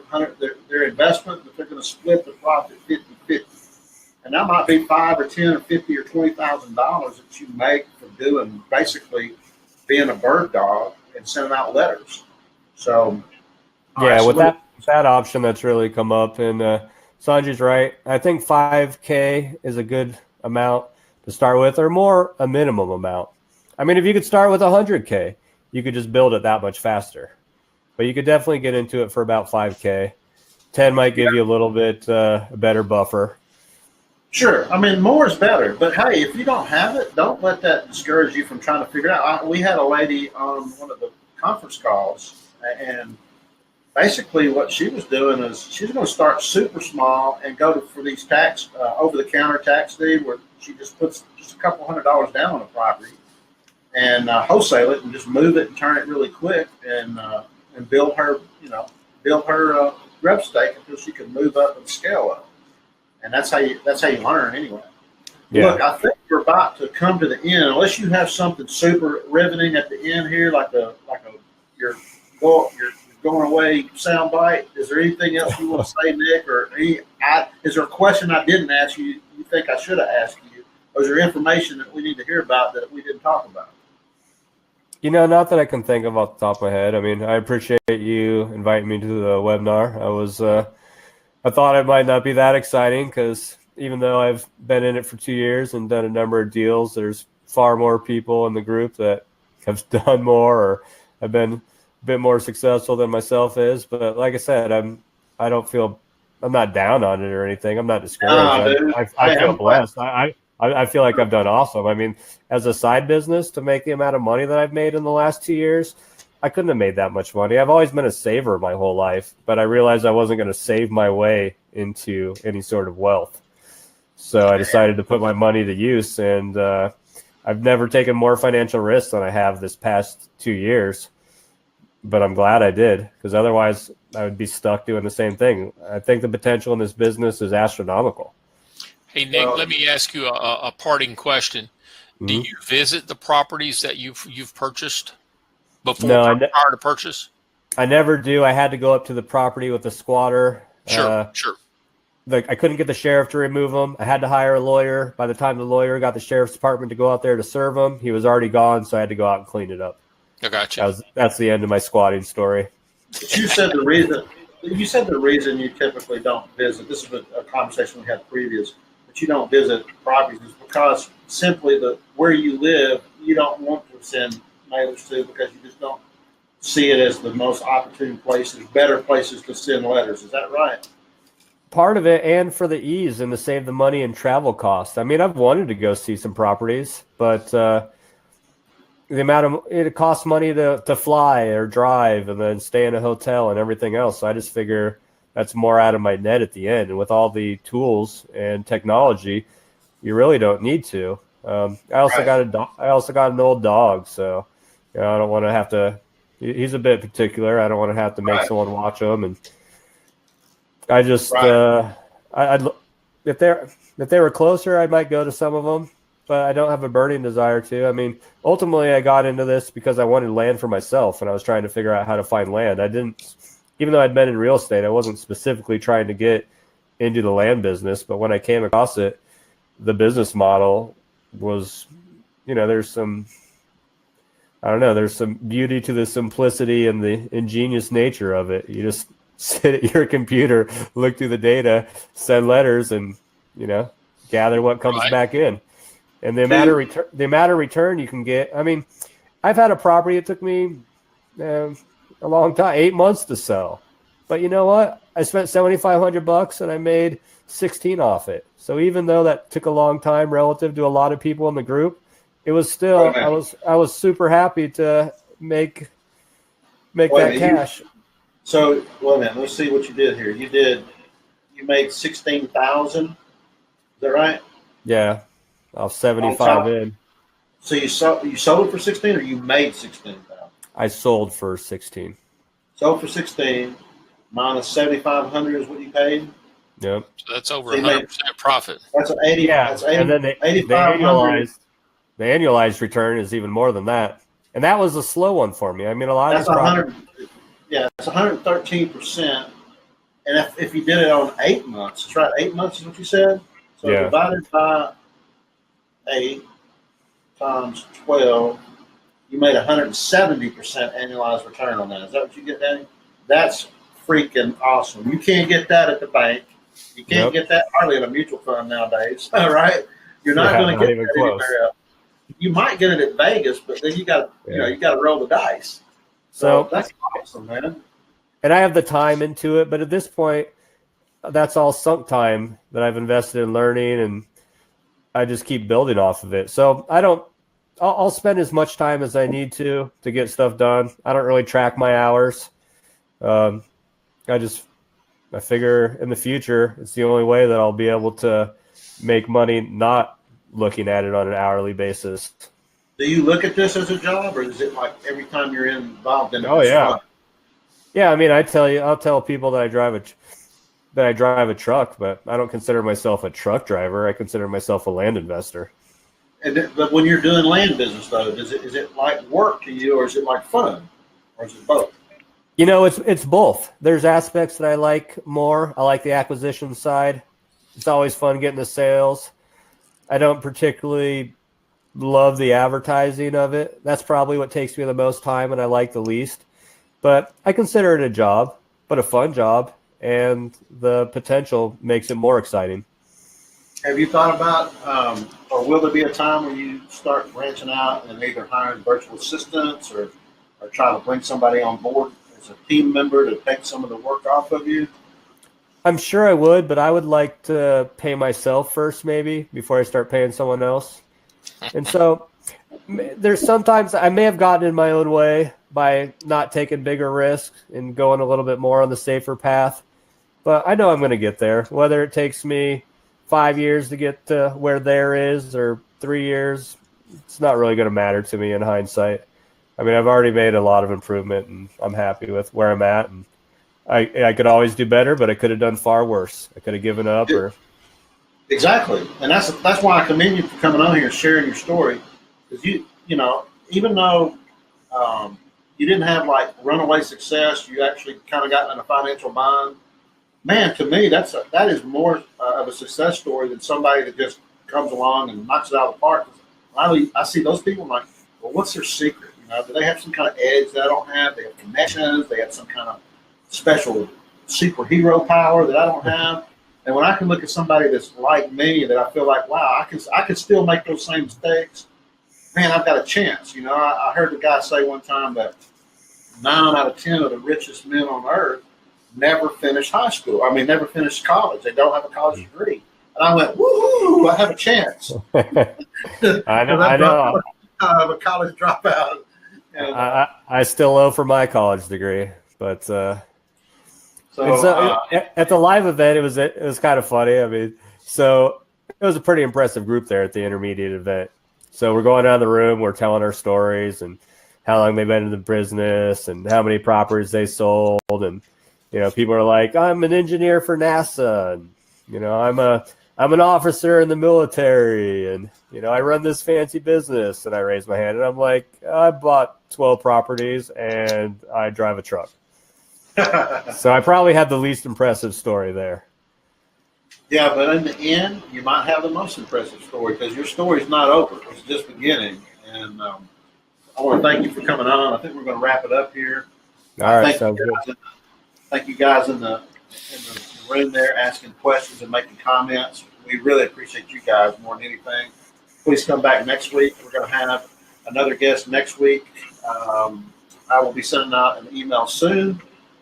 investment, but they're going to split the profit 50-50. And that might be $5 or $10 or $50 or $20,000 that you make for doing basically being a bird dog and sending out letters. So yeah, with that option that's really come up, and Sanjay's right. I think 5K is a good amount to start with, or more a minimum amount. I mean, if you could start with 100K, you could just build it that much faster. But you could definitely get into it for about 5K. 10 might give you a little bit a better buffer. Sure. I mean, more is better. But hey, if you don't have it, don't let that discourage you from trying to figure it out. We had a lady on one of the conference calls, and basically what she was doing is she's going to start super small and go for these tax over-the-counter tax deed where she just puts just a couple $100 down on a property and wholesale it and just move it and turn it really quick and build her grub stake until she can move up and scale up. And that's how you learn anyway. Yeah. Look, I think we're about to come to the end. Unless you have something super riveting at the end here, like your going away sound bite. Is there anything else you want to say, Nick? Or is there a question I didn't ask you think I should have asked you? Or is there information that we need to hear about that we didn't talk about? Not that I can think of off the top of my head. I mean, I appreciate you inviting me to the webinar. I thought it might not be that exciting because even though I've been in it for 2 years and done a number of deals, there's far more people in the group that have done more or have been a bit more successful than myself is. But like I said, I'm not down on it or anything. I'm not discouraged. I feel blessed. I feel like I've done awesome. I mean, as a side business, to make the amount of money that I've made in the last 2 years, I couldn't have made that much money. I've always been a saver my whole life, but I realized I wasn't going to save my way into any sort of wealth. So I decided to put my money to use, and I've never taken more financial risks than I have this past 2 years. But I'm glad I did, because otherwise I would be stuck doing the same thing. I think the potential in this business is astronomical. Hey, Nick, let me ask you a parting question. Mm-hmm. Do you visit the properties that you've purchased prior to purchase? I never do. I had to go up to the property with the squatter. Sure. I couldn't get the sheriff to remove them. I had to hire a lawyer. By the time the lawyer got the sheriff's department to go out there to serve him, he was already gone, so I had to go out and clean it up. I got you. That's the end of my squatting story. You said the reason you typically don't visit, this is a conversation we had previous, but you don't visit properties is because simply where you live, you don't want to send mailers to because you just don't see it as the most opportune places, better places to send letters. Is that right? Part of it, and for the ease and to save the money and travel costs. I mean, I've wanted to go see some properties, but the amount of it costs money to fly or drive and then stay in a hotel and everything else. So I just figure that's more out of my net at the end. And with all the tools and technology, you really don't need to. I also got an old dog, so I don't want to have to. He's a bit particular. I don't want to have to make someone watch him, and I just if they were closer, I might go to some of them. But I don't have a burning desire to. I mean, ultimately, I got into this because I wanted land for myself, and I was trying to figure out how to find land. Even though I'd been in real estate, I wasn't specifically trying to get into the land business. But when I came across it, the business model was, there's some. I don't know. There's some beauty to the simplicity and the ingenious nature of it. You just sit at your computer, look through the data, send letters, and gather what comes Right. back in. And the amount of return you can get. I mean, I've had a property that took me a long time, 8 months to sell. But you know what? I spent $7,500 and I made 16 off it. So even though that took a long time relative to a lot of people in the group, it was still I was super happy to make that cash. So wait a minute, let's see what you did here. You made 16,000. Is that right? Yeah, off 75 in. So you sold it for 16, or you made 16,000? I sold for 16. Sold for 16 minus 7,500 is what you paid. Yep. So that's over 100% profit. That's an 80. Yeah, That's 80, and then the annualized return is even more than that. And that was a slow one for me. I mean, a lot of that's 100. Yeah, it's 113%. And if you did it on 8 months, that's right. 8 months is what you said. So divided by 8 times 12, you made 170% annualized return on that. Is that what you get, Danny? That's freaking awesome. You can't get that at the bank. You can't get that hardly in a mutual fund nowadays. All right, you're not going to get that anywhere else. You might get it at Vegas, but then you got to roll the dice. So that's awesome, man. And I have the time into it, but at this point, that's all sunk time that I've invested in learning, and I just keep building off of it. So I'll spend as much time as I need to get stuff done. I don't really track my hours. I figure in the future, it's the only way that I'll be able to make money not looking at it on an hourly basis. Do you look at this as a job, or is it like every time you're involved in it? Oh, yeah. Fun? Yeah, I mean, I'll tell people that I drive a truck, but I don't consider myself a truck driver. I consider myself a land investor. But when you're doing land business, though, is it like work to you, or is it like fun, or is it both? It's both. There's aspects that I like more. I like the acquisition side. It's always fun getting the sales. I don't particularly love the advertising of it. That's probably what takes me the most time and I like the least. But I consider it a job, but a fun job, and the potential makes it more exciting. Have you thought about, or will there be a time when you start branching out and either hiring virtual assistants or try to bring somebody on board as a team member to take some of the work off of you? I'm sure I would, but I would like to pay myself first, maybe, before I start paying someone else. And so there's sometimes I may have gotten in my own way by not taking bigger risks and going a little bit more on the safer path. But I know I'm going to get there, whether it takes me 5 years to get to where there is or 3 years. It's not really going to matter to me in hindsight. I mean, I've already made a lot of improvement, and I'm happy with where I'm at. And I could always do better, but I could have done far worse. I could have given up. Exactly, and that's why I commend you for coming on here and sharing your story. Because even though you didn't have like runaway success, you actually kind of got in a financial bind. Man, to me, that is more of a success story than somebody that just comes along and knocks it out of the park. I see those people, I'm like, well, what's their secret? Do they have some kind of edge that I don't have? They have connections. They have some kind of special superhero power that I don't have. And when I can look at somebody that's like me, that I feel like, wow, I can still make those same mistakes. Man, I've got a chance. I heard the guy say one time that 9 out of 10 of the richest men on earth never finished high school. I mean, never finished college. They don't have a college degree. And I went, woohoo, I have a chance. I know. I'm a college dropout. And, I still owe for my college degree, but at the live event, it was kind of funny. I mean, so it was a pretty impressive group there at the intermediate event. So we're going down the room, we're telling our stories and how long they've been in the business and how many properties they sold, and people are like, I'm an engineer for NASA, and I'm an officer in the military, and I run this fancy business. And I raise my hand and I'm like, I bought 12 properties and I drive a truck. So I probably had the least impressive story there. Yeah, but in the end, you might have the most impressive story, because your story's not over. It's just beginning. And I want to thank you for coming on. I think we're going to wrap it up here. All right, Thank sounds you good. guys, thank you guys in the room there asking questions and making comments. We really appreciate you guys more than anything. Please come back next week. We're going to have another guest next week. I will be sending out an email soon.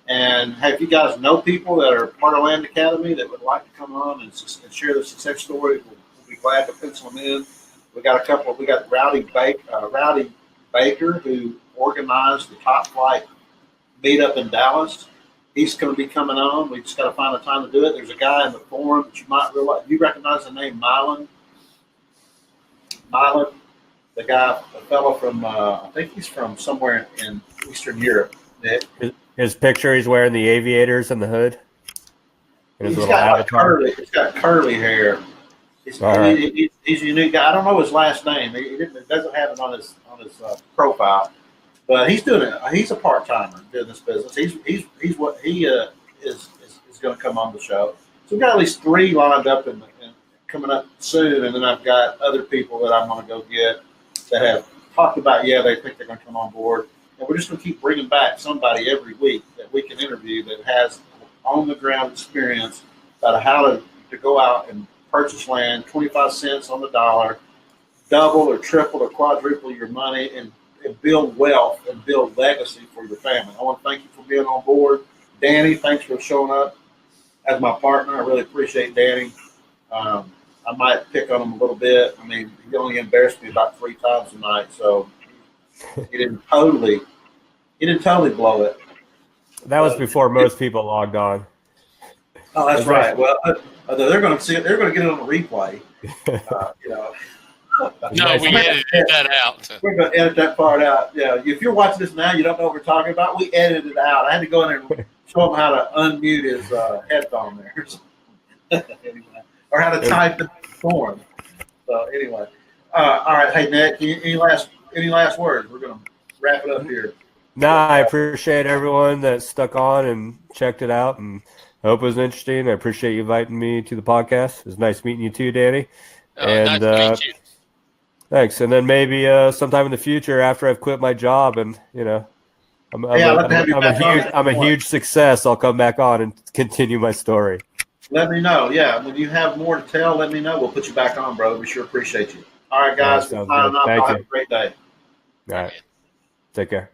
And hey, if you guys know people that are part of Land Academy that would like to come on and share their success stories, we'll be glad to pencil them in. We got a couple. We got Rowdy Baker, who organized the Top Flight meetup in Dallas. He's going to be coming on. We just got to find a time to do it. There's a guy in the forum that you might realize. You recognize the name Milan? Milan, the guy, the fellow from, I think he's from somewhere in Eastern Europe. Nick. His picture, he's wearing the aviators and the hood. And his He's little got avatar. he's got curly hair. He's a unique guy. I don't know his last name. He doesn't have it on his profile, but he's doing it. He's a part timer doing this business. He's what he is going to come on the show. So we've got at least 3 lined up and coming up soon, and then I've got other people that I'm going to go get that have talked about they think they're going to come on board, and we're just going to keep bringing back somebody every week that we can interview that has on the ground experience about how to go out and purchase land, 25 cents on the dollar, double or triple or quadruple your money, and build wealth and build legacy for your family. I want to thank you for being on board. Danny, thanks for showing up as my partner. I really appreciate Danny. I might pick on him a little bit. I mean, he only embarrassed me about 3 times tonight, so he didn't totally blow it. That was before most people logged on. Oh, that's right. Well, they're going to see it. They're going to get it on the replay. No, we edited that out. We're going to edit that part out. Yeah, if you're watching this now, you don't know what we're talking about. We edited it out. I had to go in there and show him how to unmute his headphone there, anyway, or how to type in the form. So anyway, all right. Hey, Nick, any last words? We're going to wrap it up here. No, I appreciate everyone that stuck on and checked it out, and I hope it was interesting. I appreciate you inviting me to the podcast. It was nice meeting you too, Danny. Nice to meet you. Thanks. And then maybe sometime in the future, after I've quit my job and I'm a huge success, I'll come back on and continue my story. Let me know. Yeah, when you have more to tell, let me know. We'll put you back on, brother. We sure appreciate you. All right, guys. All right, Have a great day. All right. Take care.